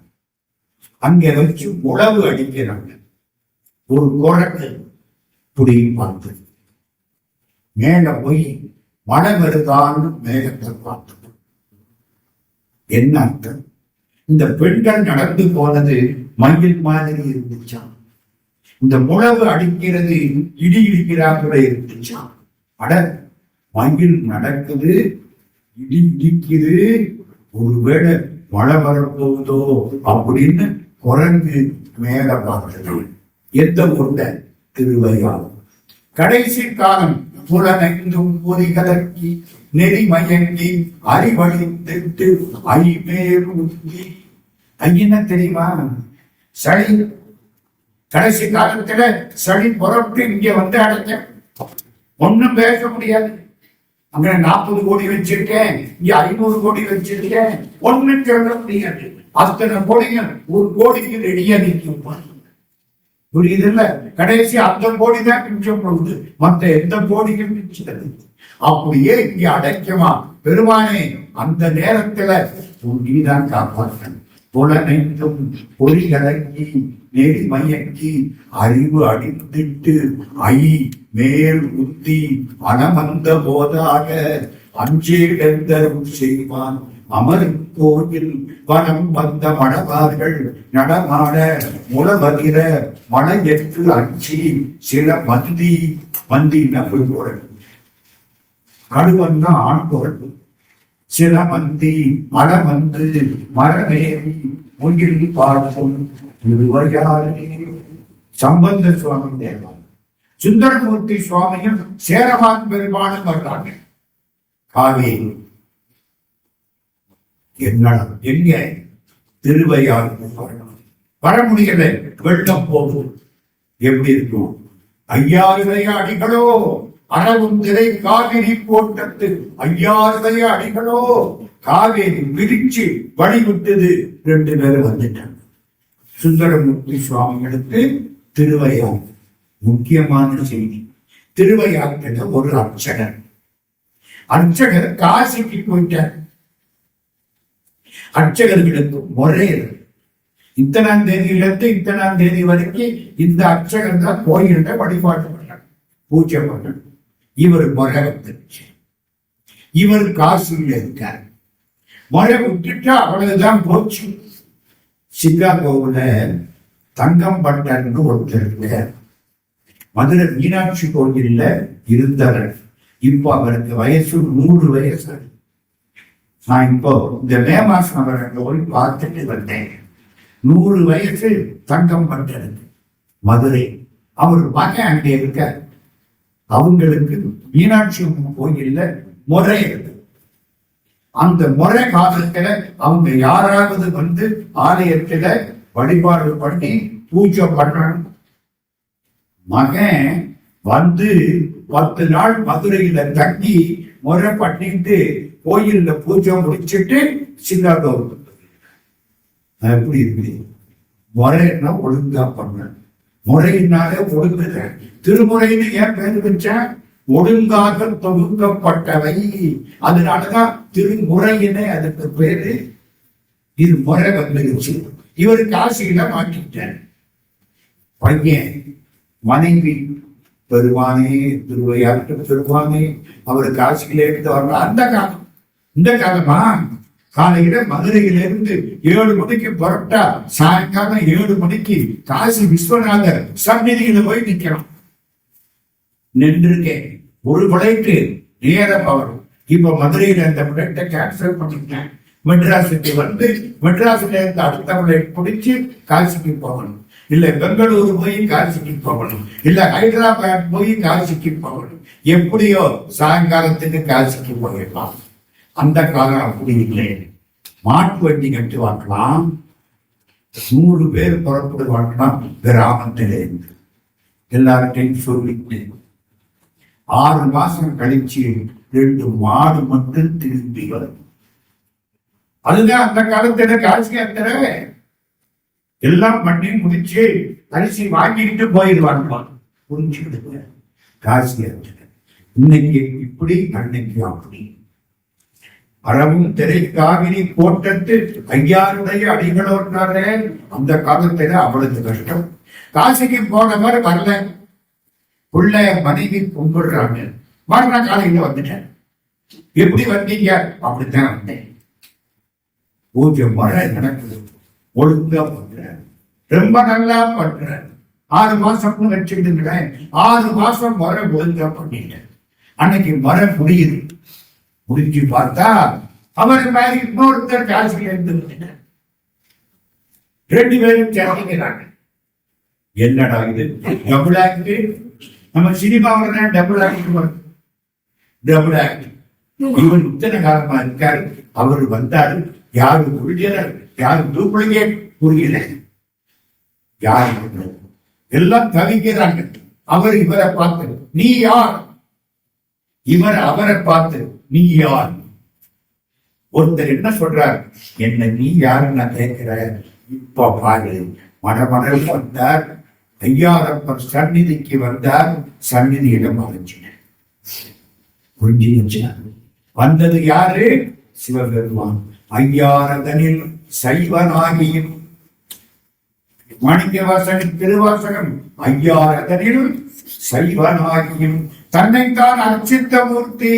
அங்க வச்சு உழவு அடிக்கிறாங்க. ஒரு குழந்தை புடியும் பார்த்து மேல போய் மழை வருதான்னு மேகத்தை பார்த்து என்ன அர்த்தம்? இந்த பெண்கள் நடந்து போனது மயில் மாதிரி இருந்துச்சான். இந்த உழவு அடிக்கிறது இடி இடிக்கிறாங்க இருந்துச்சான். அட, மயில் நடக்குது, இடி இடிக்குது, ஒருவேளை மழை வரப்போகுதோ அப்படின்னு குரங்கு மேல பார்த்தது. எந்த ஊர்ல? திருவையாறு. கடைசி காலம் புலனைந்தும் பொறி கலக்கி நெறிமயங்கி அறிவழித்து ஐமேல் ஊற்றி. ஐயன தெரியுமா? சளி. கடைசி காலத்துல சளி புறப்பட்டு இங்க வந்து அடைக்க ஒன்னும் பேச முடியாது. அங்க 40 கோடி வச்சிருக்கேன், இங்க 500 கோடி வச்சிருக்கேன், ஒன்னும் சொல்ல முடியாது. அத்தனை கோடிகள் 1 கோடிக்கு ரெடியா நிற்கும். புரியுதுல்ல? கடைசி அந்த கோடி தான் மிச்சம் போகுது, மற்ற எந்த கோடிகள் மிச்சது. அப்படியே இங்க அடைக்குமா பெருமானே? அந்த நேரத்துல நீதான் காப்பாற்ற. புலனைந்தும் பொறி கலங்கி நெறி மயங்கி அறிவு அடித்திட்டு ஐ மேல் உத்தி அனமந்த போதாக அஞ்சேடந்தரும் செய்வான் அமரும் கோயில் வனம் வந்த மணவார்கள் நடமாட முளவகிற மனையற்று அஞ்சி சில மந்தி நபுகள் கடுவன்னா ஆண்பொருள். சில மந்தி மலமந்து மரமேறி முகில் பார்க்கும் திருவையாறு. சம்பந்த சுவாமி தேவன், சுந்தரமூர்த்தி சுவாமியும் சேரமான் பெருமானும் வர்றாங்க. காவேரி என்னடா எங்க திருவையாறு வர முடியல, வெள்ளம் போகும். எப்படி இருக்கும்? 5000 அடிகளோ அறவும் திரை காவிரி போட்டது. 5000 அடிகளோ காவேரி விரிச்சு வழிவிட்டது. 2 பேரும் வந்துட்டாங்க. சுந்தரமூர்த்தி சுவாமிகளுக்கு திருவையாறு முக்கியமான செய்தி. திருவையாற்றில் ஒரு அர்ச்சகர் காசிக்கு போயிட்டார். அர்ச்சகர்களுக்கு முறை இத்தனாம் தேதியிலிருந்து இத்தனாம் தேதி வரைக்கும் இந்த அர்ச்சகர் தான் கோயில்ல வழிபாடு பண்ணார், பூஜை பண்ணார். இவர் முறை வந்துருச்சு. இவர் காசியில் இருக்கார். முறை விட்டுட்டா அவ்வளவுதான் போச்சு. சிகாகோவுல தங்கம் பட்டர்னு ஒருத்தர் இருக்கார். மதுரை மீனாட்சி கோயில்ல இருந்தவர். இப்போ அவருக்கு வயசு 100 வயசு. நான் இப்போ இந்த மே மாசம் அவரை போய் பார்த்துட்டு வந்தேன். 100 வயசு தங்கம் பட்டது. மதுரை. அவர் மகன் அங்கே இருக்க. அவங்களுக்கு மீனாட்சி கோயில்ல முறை இருக்கு. அந்த முறை காலத்துல அவங்க யாராவது வந்து ஆலயத்துல வழிபாடு பண்ணி பூஜை பண்ணணும். மகன் வந்து 10 நாள் மதுரையில தங்கி முறை பண்ணிட்டு கோயில்ல பூஜை முடிச்சுட்டு சிகாகோ. எப்படி இருக்கு? முறைன்னா ஒழுங்கா பண்ண. முறையினாலே ஒழுங்குற. திருமுறைன்னு ஏன் பேர் வச்சா? ஒழுங்காக தொகுக்கப்பட்டவை. அதனாலதான் திருமுறையினே அதுக்கு பேரு. இது முறை வந்துருச்சு. இவர் காசியில மாட்டிட்டார். பையன் மனைவி பெருமானே திருவையாற்று பெருமானே அவர் காசியில இருந்து வரலாம். அந்த காலம். இந்த காலமா காலையில மதுரையிலிருந்து 7 மணிக்கு புறப்பட்டா சாயங்காலம் 7 மணிக்கு காசி விஸ்வநாதர் சந்நிதியில போய் நிக்கலாம். நின்றுருக்கேன். ஒரு பிளைட்டு நேரம் வரும். இப்ப மதுரையில இந்த பிளைட்டை கேன்சல் பண்ணிட்டேன். மெட்ராஸுக்கு வந்து மெட்ராஸ்ல இருந்து அடுத்த பிளைட் பிடிச்சு காசிக்கு போகணும். இல்ல பெங்களூரு போய் காசிக்கு போகணும். இல்ல ஹைதராபாத் போய் காசிக்கு போகணும். எப்படியோ சாயங்காலத்துக்கு காசிக்கு போயிடலாம். அந்த காலம் அப்படி இல்லை. மாட்டு வண்டி கட்டி வாங்கலாம். 100 பேர் புறப்படுவாங்கலாம் கிராமத்திலிருந்து. எல்லார்ட்டையும் சொல்லிட்டு 6 மாசம் கழிச்சு 2 மாடு மட்டும் திரும்பி வரும். அதுதான் அந்த காலத்துல காசி யாத்திரை. எல்லாம் பண்ணி முடிச்சு அரிசி வாங்கிட்டு போயிடுவாங்க. புரிஞ்சுக்கிட்டு காசி யாத்திரை. இன்னைக்கு இப்படி, அன்னைக்கு அப்படி. அறவும் திரை காவிரி போட்டது 5000 அடிகளோட்டாரே. அந்த காலத்துல அவ்வளவு கஷ்டம். காசிக்கு போனவர் வரல. உள்ள மனைவி கும்பிடுறாங்க. மறுநாள் காலையில வந்துட்டேன். எப்படி வந்தீங்க? அப்படித்தான் வந்தேன். பூஜை முறை நடக்குது. ஒழுங்கா பண்ற. ரொம்ப நல்லா பண்ற. 6 மாசம் வச்சுக்கிட்டுங்களேன். 6 மாசம் முறை ஒழுங்கா பண்ணிட்டேன். அன்னைக்கு முறை முடியுது. முடிஞ்சு பார்த்தா அவருக்கு மேல இன்னொருத்தர் காசில இருந்து 2 பேரும் சேர்க்கிறாங்க. என்னடா இது? Double act. நம்ம சினிமாவில் டபுள் ஆக்ட் வரும். Double act. இவர் இத்தனை காலமா இருக்காரு. அவர் வந்தாரு. யாரு ஒரிஜினல், யாரு டூப்ளிகேட் புரியல. யாரு எல்லாம் தவிக்கிறாங்க. அவர் இவரை பார்த்து நீ யார்? இவர் அவரை பார்த்து நீ யார்? ஒருத்தர் என்ன சொல்றார்? என்ன நீ யாருன்னு நான் கேட்கிறேன். இப்ப பாரு, மடமடல் வந்தார். ஐயாரப்பர் சந்நிதிக்கு வந்தார். சந்நிதியிடம் அழைச்சினார். புரிஞ்சுச்சா? வந்தது யாரு? சிவபெருமான். ஐயாரதனில் சைவனாகியும் மாணிக்க வாசகன் திருவாசகம். ஐயாரதனில் சைவனாகியும் தன்னைத்தான் அர்ச்சித்த மூர்த்தி.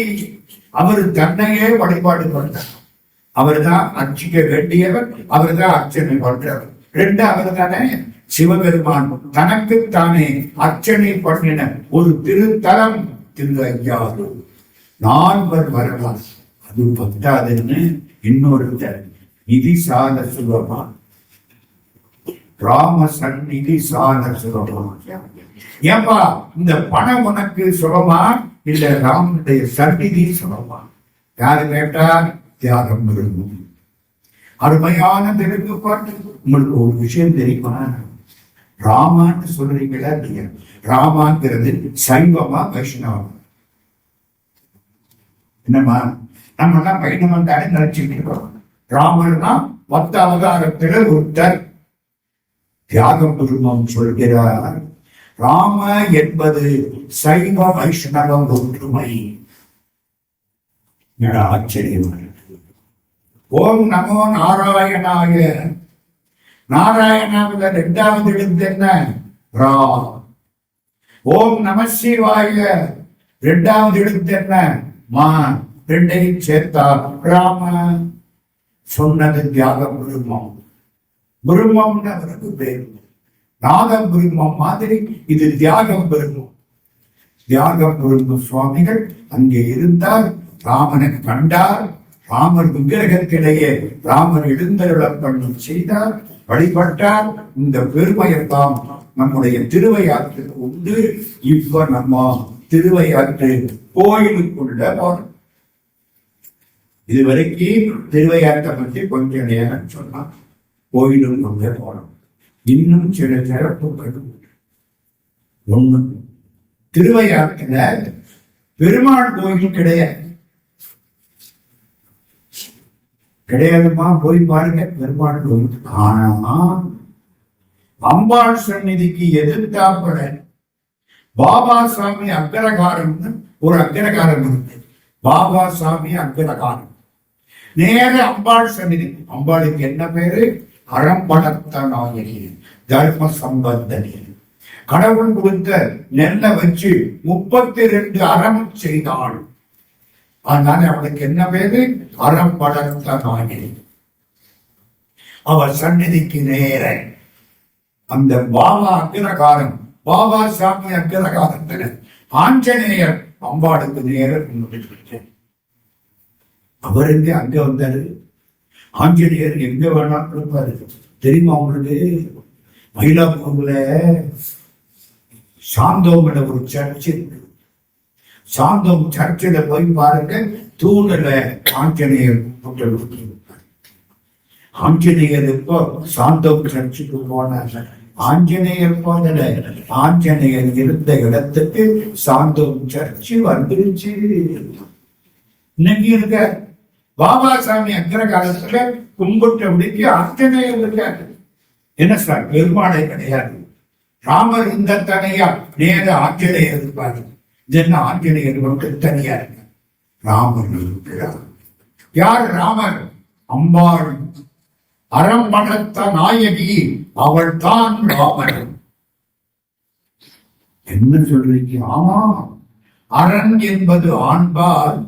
அவர் தன்னையே வழிபாடு பண்றார். அவர் தான் அர்ச்சிக்க வேண்டியவர். அவர் தான் அர்ச்சனை பண்றவர். 2 அவர் தானே. சிவபெருமான் தனக்குத்தானே அர்ச்சனை பண்ணின ஒரு திருத்தலம் திரு ஐயாறு. 4 வரலாறு. அது பத்தாதுன்னு இன்னொருத்தர் நிதி சால சுலபா. ராம சந்நிதி சால சுலபா. ஏப்பா இந்த பணம் உனக்கு சுலபமா இல்ல ராமனுடைய சந்நிதி சுலபமா? யாரு கேட்டா தியாகம் விரும்பும். அருமையான தெலுங்கு பாட்டு. உங்களுக்கு ஒரு விஷயம் தெரியுமா? ராமான்னு சொல்றீங்களா இல்லையா? ராமாங்கிறது சைவமா வைஷ்ணவமா? என்னமா நம்ம எல்லாம் வைணவம் தானே நினைச்சுட்டு இருக்கோம். ராமர்னா 10 அவதாரத்துல ஒருத்தர். தியாகம் குருமம் சொல்கிறார், ராம என்பது சைவ வைஷ்ணவ ஒற்றுமை. ஆச்சரியம். ஓம் நமோ நாராயணாய. நாராயணாவில் 2வது எழுத்து என்ன? ரா. ஓம் நம சிவாய 2வது எழுத்து என்ன? மா. 2ஐயும் சேர்த்தா ராம. சொன்னது தியாக குருமம். குருமம்னு அவருக்கு பேரு. நாத குருமம் மாதிரி இது தியாகம் பெருமம். தியாக குரும சுவாமிகள் அங்கே இருந்தார். ராமனை கண்டார். ராமர் விக்கிரகத்திலேயே ராமர் எழுந்தருளப்பண்ணம் செய்தார், வழிபட்டார். இந்த பெருமையெல்லாம் நம்முடைய திருவையாற்றுக்கு உண்டு. இப்ப நம்ம திருவையாற்று கோயிலுக்குள்ள போறோம். இதுவரைக்கும் திருவையாற்றை பற்றி கொஞ்ச நேரம் சொன்னா கோயிலுக்குள்ளே போறோம். இன்னும் சில சிறப்புகள். ஒண்ணு, திருவையாற்றுல பெருமாள் கோயில் கிடையாதுமா. போய் பாருங்க பெருமாள் கோயில். ஆனா அம்பாள் சந்நிதிக்கு எதிர்த்தாப்பட பாபா சாமி அக்ரகாரம்னு ஒரு அக்ரகாரம் இருக்கு. பாபா சாமி அக்ரகாரம் நேர அம்பாள் சந்நிதி. அம்பாளுக்கு என்ன பேரு? அறம்படத்த நாயகி, தர்ம சம்பந்தனி. கடவுள் கொடுத்த நெல்லை வச்சு 32 அறம் செய்தாள். அதனால அவளுக்கு என்ன பேரு? அறம் வளர்த்த நாயகி. அவள் சந்நிதிக்கு நேர அந்த பாபா அக்ரகாரம், பாபா சாமி அக்ரகாரத்துல ஆஞ்சநேயர் அம்பாளுக்கு நேர. அவர் எங்க அங்க வந்தாரு? ஆஞ்சநேயர் எங்க வேணாலும் இருப்பாரு. தெரியுமா உங்களுக்கு? மயிலாப்பூர்ல சாந்தோம்ல ஒரு சர்ச் இருக்கு. சாந்தோம் சர்ச்சில் போய் பாருங்க, தூணுல ஆஞ்சநேயர். ஆஞ்சநேயர் இப்போ சாந்தோம் சர்ச்சுக்கு போனாங்க. ஆஞ்சநேயர் போனல, ஆஞ்சநேயர் இருந்த இடத்துக்கு சாந்தோம் சர்ச்சு வந்துருச்சு. இன்னைக்கு இருக்க பாபா சாமி அக்ரகாரத்துல கும்பிட்டபடிக்கு ஆஞ்சநேயர் இருக்காரு. என்ன சார், பெருமாளை கிடையாது. ராமர் இந்த தனியா நேர ஆஞ்சநேயர் இருப்பாரு. என்ன ஆஞ்சநேயர் மட்டும் தனியா இருக்கு. ராமர் இருக்கிறார். யார் ராமர்? அம்பாள் அறம் வளர்த்த நாயகி, அவள் தான் ராமர். என்ன சொல்றீங்க? ஆமா, அரண் என்பது ஆண்பால்,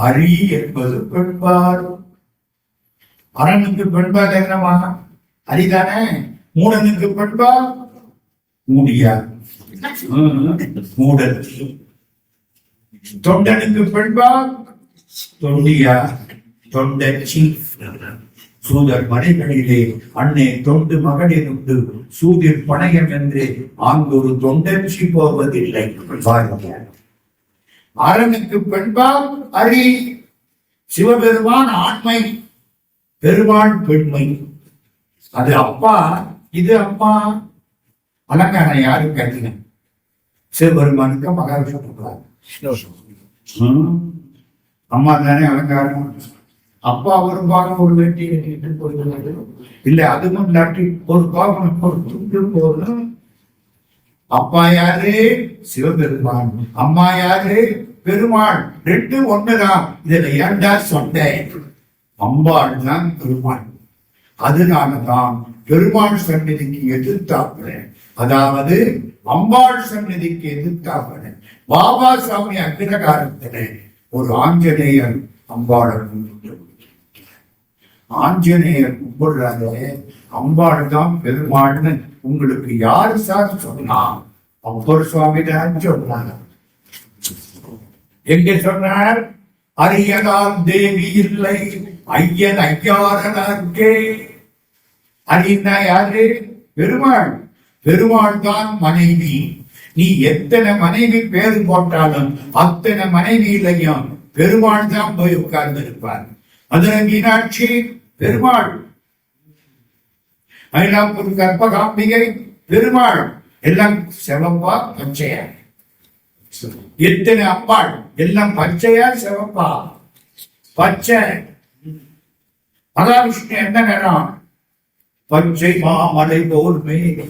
அரி என்பது பெண்பால். அரணுக்கு பெண்பால் என்னமா? அரிதானே. மூடனுக்கு பெண்பால் மூடியா, மூடத்தி. தொண்டனுக்கு பெண்பால் தொண்டியா, தொண்டச்சி. சூதர் மனைகளிலே அன்னை தொண்டு மகளிர் உண்டு, சூதிர் பணையம் என்று ஆங்கொரு தொண்டச்சி போவதில்லை. அரணுக்கு பெண்பால் அரி. சிவபெருமான் ஆண்மை, பெருமாள் பெண்மை. அது அப்பா, இது அம்மா. அலங்காரம் யாரு கேட்டீங்க? சிவபெருமானுக்கு மகாவிஷ்ணு. அம்மா தானே அலங்காரம். அப்பா ஒரு பாகம் ஒரு வேட்டி கட்டிட்டு போடுறது இல்ல. அதுவும் இல்லாட்டி ஒரு பாகம் ஒரு துண்டு போடணும். அப்பா யாரு? சிவபெருமான். அம்மா யாரு? பெருமாள். 2 ஒண்ணுதான். இதுல ஏண்டா சொன்னேன்? அம்பாள் தான் பெருமாள். அதனாலதான் பெருமாள் சந்நிதிக்கு எதிர்த்தாப்புல, அதாவது அம்பாள் சந்நிதிக்கு எதிர்த்தாப்புல பாபா சாமி அக்ரகாரத்துல ஒரு ஆஞ்சநேயர் அம்பாளை கும்பிட்டு, ஆஞ்சநேயர் கும்பிடுறாங்க. அம்பாள் தான் பெருமாள்னு உங்களுக்கு யாரு சார் சொன்னா? அப்பர் சுவாமி தான் சொன்னாங்க. எங்க சொன்னார்? அரியதால் தேவி இல்லை, ஐயன் ஐயாரே. அரின்னா யாரு? பெருமாள். பெருமாள் தான் மனைவி. நீ எத்தனை மனைவி பேரு போட்டாலும் அத்தனை மனைவியிலையும் பெருமாள் தான் போய் உட்கார்ந்து இருப்பார். மதுரை மீனாட்சி பெருமாள். மயிலாப்பூர் கற்பகாம்பிகை பெருமாள் எல்லாம் செவப்பா பச்சையா. எத்தனை அம்பாள் எல்லாம் பச்சையா சிவப்பா பச்சை. மகாவிஷ்ணு என்ன நிறம்? பச்சை மாமலை போல் மேனி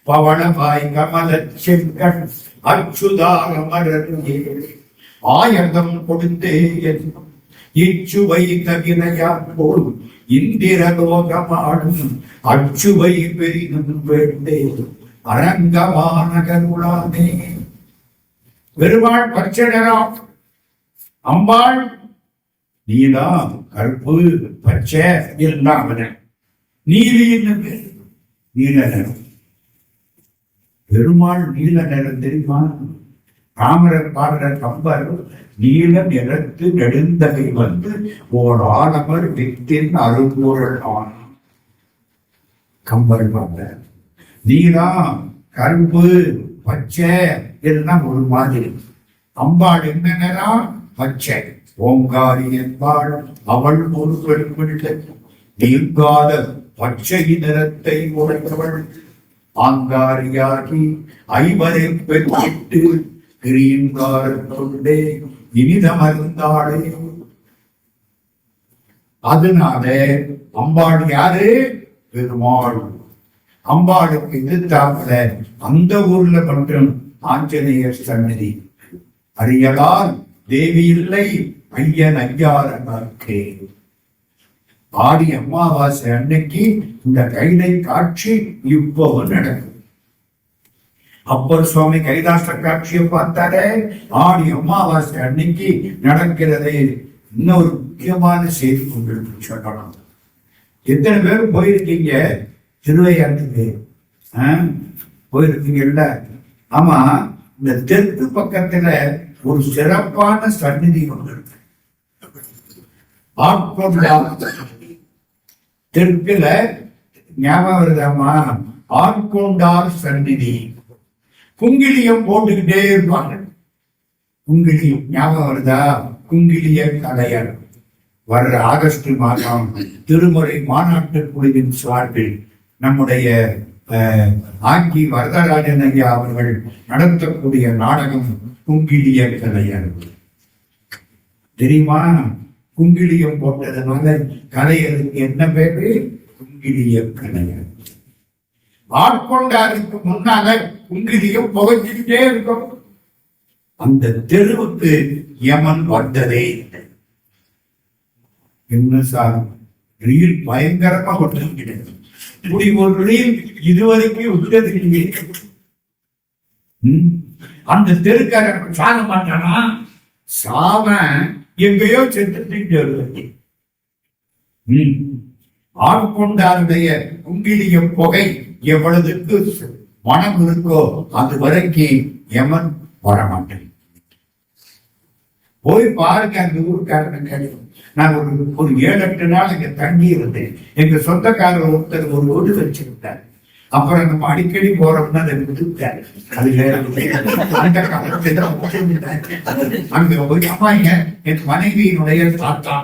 பவளமாய் கமல செங்கண் அச்சுதாரமரர் ஆயர்தம் கொடுத்தே இச்சுவை தகினையான் போல் இந்திரலோகமாடும் அச்சுவை பெரிதும் வேண்டே அரங்கமான கருளானே. பெருமாள் பச்சை நிறம், அம்பாள் நீலம் கருப்பு பச்சை எல்லாம் நீலி நீல நிறம். பெருமாள் நீல நிறம் தெரியுமா? ராமரர் பாடுற கம்பர் நீல நிறத்து நெடுந்தகை வந்து ஓர் ஆலமர் வித்தின் அரும்பொருள் ஆன கம்பர் பாடுற நீலம் கருப்பு பச்சை எல்லாம் ஒரு மாதிரி. அம்பாள் என்ன நிறம்? பச்சை. ஓங்காரி என்பாள் அவள் ஒரு பெருமில்லை நீங்காத பச்சை நிறத்தை உடையவள் ஆங்காரியாகி ஐவரை பெற்று கிரீங்காரத்தொண்டே இனிதமர்ந்தாளே. அதனால அம்பாள் யாரு? பெருமாள். அம்பாளுக்கு எதிர்த்தாப்புல அந்த ஊர்ல மட்டும் ஆஞ்சநேயர் சன்னதி. அறியலால் தேவி இல்லை ஐயன் ஐயாரே. ஆடி அமாவாசை அன்னைக்கு இந்த கைலை காட்சி இப்போ நடக்கும். அப்பர் சுவாமி கைலாச காட்சியை பார்த்தாலே ஆடி அமாவாசை அன்னைக்கு நடக்கிறது. இன்னொரு முக்கியமான செய்தி உங்களுக்கு சொல்லணும். எத்தனை பேரும் போயிருக்கீங்க திருவையாற்றுக்கு? போயிருக்கீங்கல்ல? ஆமா, இந்த தெற்கு பக்கத்துல ஒரு சிறப்பான சந்நிதி ஒன்று இருக்கு. தெற்குல ஞாபகம் வருதாமா? ஆட்கொண்டார் சந்நிதி. குங்கிலியம் போட்டுக்கிட்டே இருப்பாங்க. குங்கிலியம் ஞாபகம் வருதா? குங்கிலிய கலையர். வர்ற ஆகஸ்ட் மாதம் திருமுறை மாநாட்டு குழுவின் சார்பில் நம்முடைய ஆங்கி வரதராஜன் ஐயா அவர்கள் நடத்தக்கூடிய நாடகம் குங்கிலிய கலையர். தெரியுமா? குங்கிலியம் போட்டதுனால கலையருக்கு என்ன பேரு? குங்கிலிய கலையர். ஆட்கொண்டாருக்கு முன்னால குங்கிலியம் புகைஞ்சிக்கிட்டே இருக்கும். அந்த தெருவுக்கு யமன் வந்ததே என்ன சார்? ரீல் பயங்கரமா கொண்டிருக்கிறது. இப்படி ஒரு ரீல் இதுவரைக்கும் விட்டது. அந்த தெருக்காரன் சாக மாட்டானா? சாவன் எங்கேயோ சென்று ஆட்கொண்டாருடைய குங்கிலியம் புகை எவ்வளவுக்கு மனம் இருக்கோ அது வரைக்கும் யமன் வரமாட்டேன். போய் பாருங்க அந்த ஊருக்காரன் கிடைக்கும். நான் ஒரு 7-8 நாள் இங்க தங்கி இருந்தேன். எங்க சொந்தக்காரர் ஒருத்தர் ஒரு வீடு வச்சிருந்தார். அப்புறம் நம்ம அடிக்கடி போறோம்னா அதை விட்டுட்டாரு. அந்த காலத்துல அங்க போய் அம்மாங்க என் மனைவியினுடைய தாத்தா.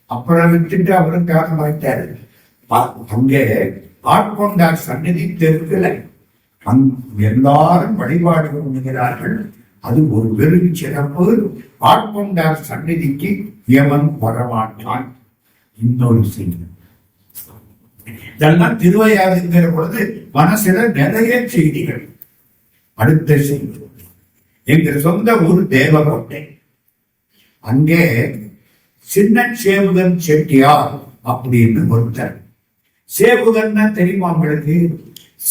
அப்புறம் விட்டுட்டு அவரும் காரணமாயிட்டாரு. அங்கே ஆட்கொண்டார் சன்னதி தெருக்குல எல்லாரும் வழிபாடு பண்ணுகிறார்கள். அது ஒரு வெறும் சிறப்பு. ஆட்கொண்டார் சன்னதிக்கு யமன் வரமாட்டான். இன்னொரு செய்தி, இதெல்லாம் திருவையாறுங்கிற பொழுது மனசுல நிறைய செய்திகள். அடுத்த செய்தி, எங்க சொந்த ஊர் தேவகோட்டை. அங்கே சின்ன சேவுகன் செட்டியார் அப்படின்னு ஒருத்தர். சேவுகன்னா தெரியுமா உங்களுக்கு?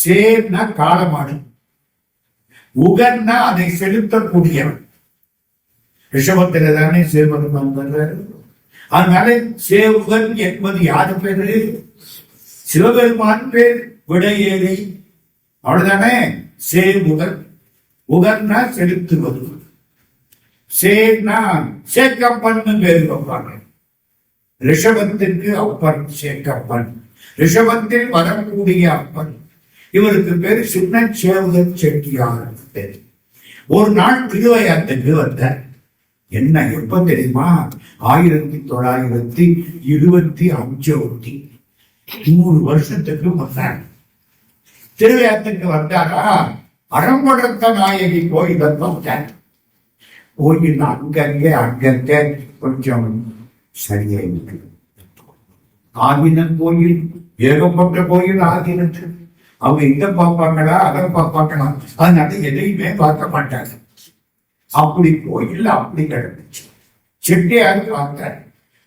சேர்னா காலமாடு, உகன்னா அதை செலுத்தக்கூடியவன். ரிஷபத்தில தானே சேவகன் வந்தார். அதனால சேவுகன் என்பது யாரு பேரு? சிவபெருமான் பேர். விடையேறி அவ்வளவுதானே. சேவுகன். உகன்னா செலுத்துவது. சேர்னா சேக்கப்பன் பேர் வைப்பாங்க. ரிஷபத்திற்கு அப்பன் சேக்கப்பன். ரிஷபத்தில் வரக்கூடிய அப்பன். இவருக்கு பேரு சின்ன சேவுகன் செட்டியார் பேர். ஒரு நாள் திருவையாற்றுக்கு வந்தார். என்ன எப்ப தெரியுமா? 1925 100 வருஷத்துக்கு முன்னாடி. திருவேத்துக்கு வந்தாரா, அறம்படத்த நாயகி கோயில் வந்தார். கோயில் அங்கங்கே கொஞ்சம் சரியா இருக்கு. ஆதினன் கோயில், ஏகப்பட்ட கோயில் ஆதினத்து. அவங்க இங்க பார்ப்பாங்களா அதை பார்ப்பாங்களா, அதனால எதையுமே பார்க்க மாட்டாங்க. அப்படி கோயில் அப்படி கிடந்துச்சு. செட்டியார் பார்த்தார்,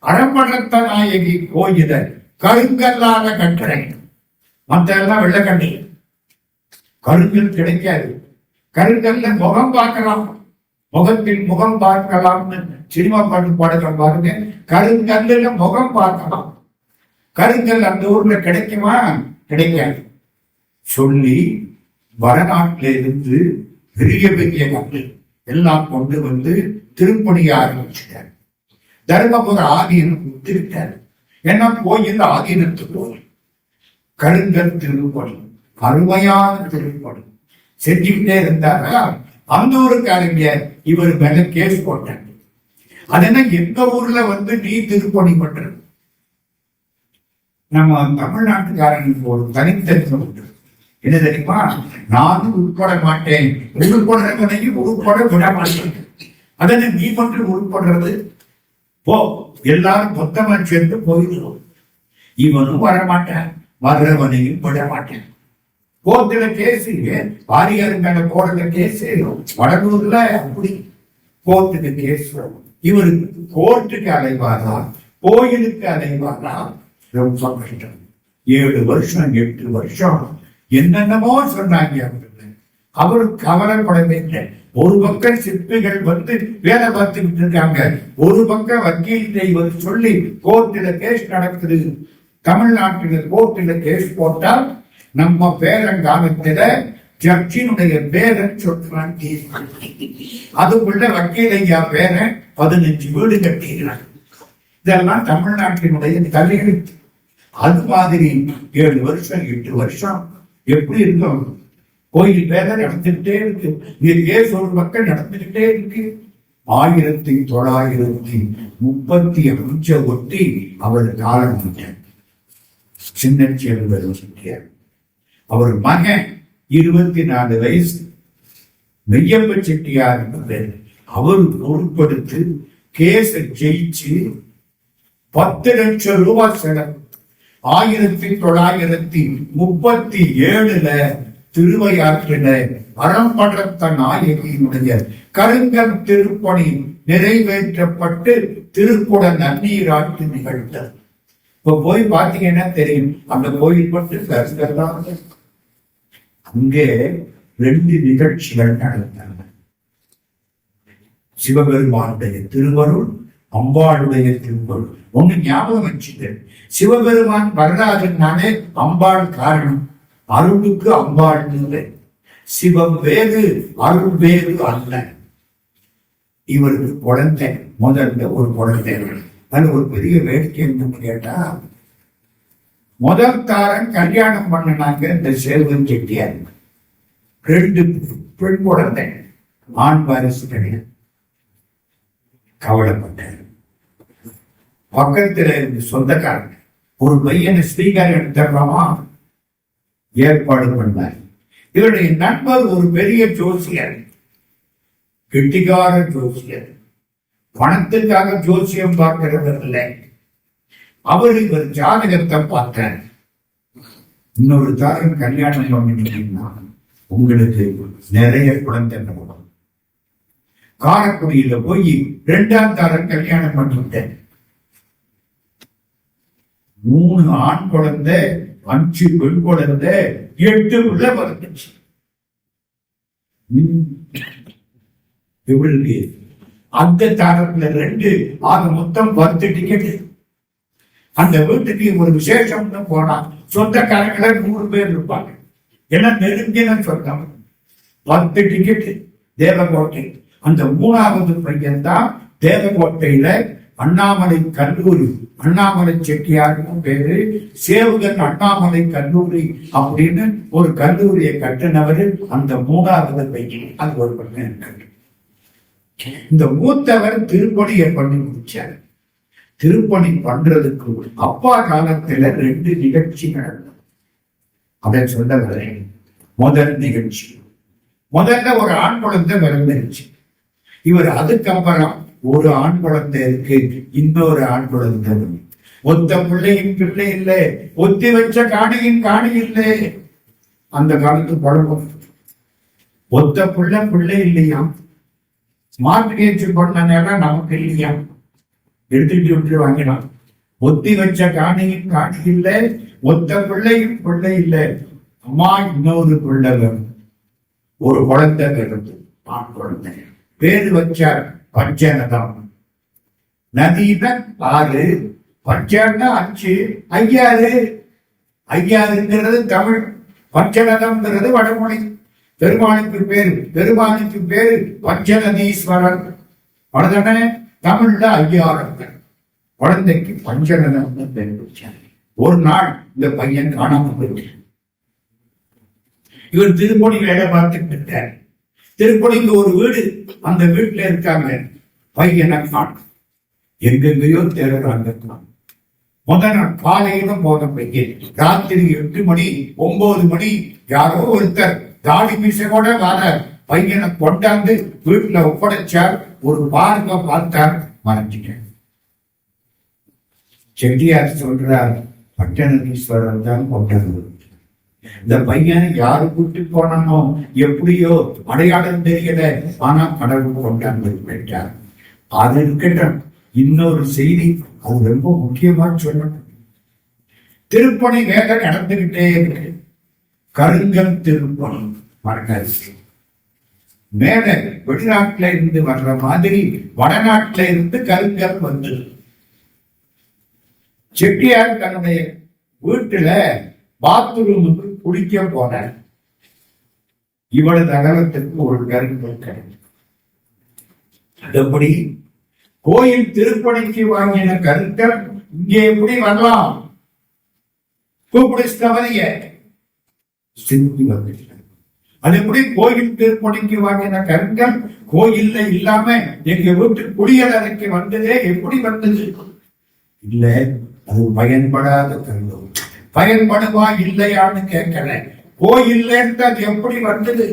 அறம்படத்த நாயகி கோயில கருங்கல்லால கட்டுறேன். மற்ற எல்லாம் வெள்ளக்கண்ணி, கருங்கல் கிடைக்காது. கருங்கல்ல முகம் பார்க்கலாம், முகத்தில் முகம் பார்க்கலாம்னு சினிமா பாட்டு பாடுற பாருங்க. கருங்கல்ல முகம் பார்க்கலாம். கருங்கல் அந்த ஊர்ல கிடைக்குமா? கிடைக்காது. சொல்லி வடநாட்டிலிருந்து பெரிய பெரிய கல் எல்லாம் கொண்டு வந்து திருப்பணிய ஆரம்பிச்சிட்டார். தர்மபுர ஆதீனம் விட்டுவிட்டார். ஏன்னா கோயில் ஆதீனத்து கோயில். கருங்கல் திருப்பணி, அருமையான திருப்பணி செஞ்சுக்கிட்டே இருந்தாரா. அந்த ஊருக்காரங்க இவர் மேல கேஸ் போட்டாங்க. அதென்ன எங்க ஊர்ல வந்து நீ திருப்பணி பண்றது? நம்ம தமிழ்நாட்டுக்காரனுக்கு ஒரு தனித்தன்மை உண்டு. என்ன தெரியுமா? நானும் உட்பட மாட்டேன், உருப்படுறவனையும் உருப்பட விட மாட்டேன். அதனை நீ மட்டும் உருப்படுறது போ, எல்லாரும் மொத்தமா சேர்ந்து போயிடும். இவனும் வரமாட்டேன், வர்றவனையும் விட மாட்டேன். கோர்ட்டுல கேசு, வாரியாரு மேல போடல கேசு. வடலூர்ல அப்படி கோர்ட்டுக்கு கேஸ். இவருக்கு கோர்ட்டுக்கு அலைவாரா, கோயிலுக்கு அலைவாரா? ரொம்ப கஷ்டம். 7 வருஷம் 8 வருஷம் என்னென்னமோ சொன்னாங்க. அவரு கவலைப்படவே இல்லை. ஒரு பக்கம் சிற்பிகள் வந்து வேலை பார்த்துக்கிட்டு இருக்காங்க, ஒரு பக்கம் வக்கீல் தெய்வம் சொல்லி கோர்ட்டில கேஸ் நடக்குது. தமிழ்நாட்டில கோர்ட்டில கேஸ் போட்டால் நம்ம பேரங்காலத்தில ஜட்ஜினுடைய பேரன் சொல்றான். அதுக்குள்ள வக்கீல் ஐயா பேரன் 15 வீடு கட்டிக்கிறாங்க. இதெல்லாம் தமிழ்நாட்டினுடைய தலையெழுத்து. அது மாதிரி 7 வருஷம் 8 வருஷம் எப்படி இருக்கும்? கோயில் வேலை நடந்துகிட்டே இருக்கு, கேஸ் ஒரு பக்கம் நடந்துகிட்டே இருக்கு. 1935 ஒட்டி அவர் காலம் சின்ன செல்வர். அவர் மகன் 24 வயசு மெய்யப்ப செட்டியார் அவர் பொறுப்படுத்து கேஸ ஜெயிச்சு 10 லட்சம் ரூபாய் செலவு. 1937 திருவையாற்றில அறம்படத்த நாயகியினுடைய கருங்கல் திருப்பணி நிறைவேற்றப்பட்டு திருக்குட நன்னீராட்டு நிகழ்த்தது. இப்ப போய் பாத்தீங்கன்னா தெரியும், அந்த கோயில் பட்டு கருங்கல் தான். அங்கே 2 நிகழ்ச்சிகள் நடந்தன. சிவபெருமானுடைய திருவருள், அம்பாளுடைய திருவருள். ஒண்ணு ஞாபகம் வச்சுட்டு, சிவபெருமான் வரலாறுனாலே அம்பாள் காரணம். அருளுக்கு அம்பாள் இல்லை. சிவம் வேறு, அருள் வேறு அல்ல. இவருக்கு குழந்தை, முதல்ல ஒரு குழந்தை. அது ஒரு பெரிய வேடிக்கை என்னன்னு கேட்டா, முதல் தாரன் கல்யாணம் பண்ணினாங்க இந்த செல்வன் செட்டியார். 2 பெண் குழந்தை, ஆண் வாரிசு கிடையாது. கவலைப்பட்டார். பக்கத்துல இருந்து சொந்தக்காரங்க ஒரு பையனை ஸ்ரீகாரம் எடுத்துடலாமா ஏற்பாடு பண்ணார். இவருடைய நண்பர் ஒரு பெரிய ஜோசியர், கெட்டிக்கார ஜோசியர். பணத்துக்காக ஜோசியம் பார்க்கிறவர் இல்லை. அவர் இவர் ஜாதகத்தை பார்த்தார். இன்னொரு தாரம் கல்யாணம் பண்ணிட்டீங்கன்னா உங்களுக்கு நிறைய குழந்தை நடக்கும். காரக்குடியில போய் 2ஆம் தாரம் கல்யாணம் பண்ணிட்டேன். 3 ஆண் குழந்தை, 5 பெண் குழந்தை, 8 பிள்ளை பிறந்துச்சு. இவருக்கு அந்த தாரத்துல 2 ஆக மொத்தம் 10 டிக்கெட். அந்த வீட்டுக்கு ஒரு விசேஷம்னு போனா சொந்தக்காரங்கள 100 பேர் இருப்பாங்க. எல்லாம் நெருங்கின சொந்தம். 10 டிக்கெட் தேவகோட்டை. அந்த 3வது பையன் தான் தேவகோட்டையில அண்ணாமலை கல்லூரி, அண்ணாமலை செட்டியார் பேரு, சேவுகன் அண்ணாமலை கல்லூரி அப்படின்னு ஒரு கல்லூரியை கட்டினவர் அந்த 3வது பையன். அது ஒரு பையன். இந்த மூத்தவர் திருப்பணியை பண்ணி முடிச்சார். திருப்பணி பண்றதுக்கு அப்பா காலத்துல 2 நிகழ்ச்சி நடந்தது. அதை சொல்ல வரேன். முதல் நிகழ்ச்சி. முதல்ல ஒரு ஆண் குழந்தை பிறந்துருச்சு. இவர் அதுக்கப்புறம் ஒரு ஆண் குழந்தை இருக்கு, இன்னொரு ஆண் குழந்தை. ஒத்த பிள்ளையின் பிள்ளை இல்லை, ஒத்தி வச்ச காணியின் காணி இல்லை. அந்த காலத்து பழக்கம். ஒத்த பிள்ளை இல்லையா, ஸ்மார்ட் கேட்சி பண்ண நேரம் நமக்கு இல்லையா, எடுத்துட்டு விட்டு வாங்கினான். ஒத்தி வச்ச காணியின் காணி இல்லை, ஒத்த பிள்ளையும் பிள்ளை இல்லை. அம்மா இன்னொரு பிள்ளை வேணும். ஒரு குழந்தை பிறந்து, ஆண் குழந்தை. பேரு வச்சார் பஞ்சநதம். நதியில 6, பஞ்சன்னா 5, ஐயாறு. ஐயாறுங்கிறது தமிழ், பஞ்சநதம்ங்கிறது வடமொழி. பெருமானுக்கு பேரு பஞ்சநதீஸ்வரன். அவ்வளவுதானே? தமிழ்ல ஐயாரங்கள். குழந்தைக்கு பஞ்சநதம் பேர் வச்சார். ஒரு நாள் இந்த பையன் காணாம போயிட்டார். இவர் திருப்பணி வேலை பார்த்துட்டு இருக்கார். திருப்பணிக்கு ஒரு வீடு, அந்த வீட்டுல இருக்காங்க. பையனை காணும், எங்கெங்கயோ தேடுறாங்க. முதல் நாள் காலையில போன பையன், ராத்திரி 8 மணி 9 மணி யாரோ ஒருத்தர் தாடி மீசையோட வர பையனை கொண்டாந்து வீட்டுல ஒப்படைச்சார். ஒரு பார்வை பார்த்தார், மறைஞ்சிட்டேன். செட்டியார் சொல்றார், பஞ்சநதீஸ்வரர் தான் கொண்டாந்து. இந்த பையனை யாரு கூட்டி போனானோ எப்படியோ அடையாளம் தெரியல, ஆனா கடவுள் கொண்டாந்து போயிட்டார். அது இருக்கட்டும், இன்னொரு செய்தி அது ரொம்ப முக்கியமா சொல்லணும். திருப்பணி வேலை நடந்துகிட்டே இருக்கு. கருங்கல் திருப்பணி மறக்காது. மேல வெளிநாட்டுல இருந்து வர்ற மாதிரி வடநாட்டுல இருந்து கருங்கல் வந்து செட்டியார் தன்னுடைய வீட்டுல பாத்ரூமுக்கு குளிக்க போன இவளது அகலத்துக்கு ஒரு கருங்கல் கிடைக்கும். அதுபடி கோயில் திருப்பணிக்கு வாங்கின கருங்கல் இங்கே எப்படி வரலாம்? கூப்பிடுவதைய சிந்தி வந்துட்டார். அது எப்படி கோயில் திருப்பணிக்கு வாங்கின கருங்கல் கோயில்ல இல்லாம எங்க வீட்டு குடியலறைக்கு வந்ததே எப்படி வந்தது? இல்ல, அது பயன்படாத கருங்கல். பயன்படுவா இல்லையான்னு கேட்கல, கோயில்ல இருந்து அது எப்படி வந்தது?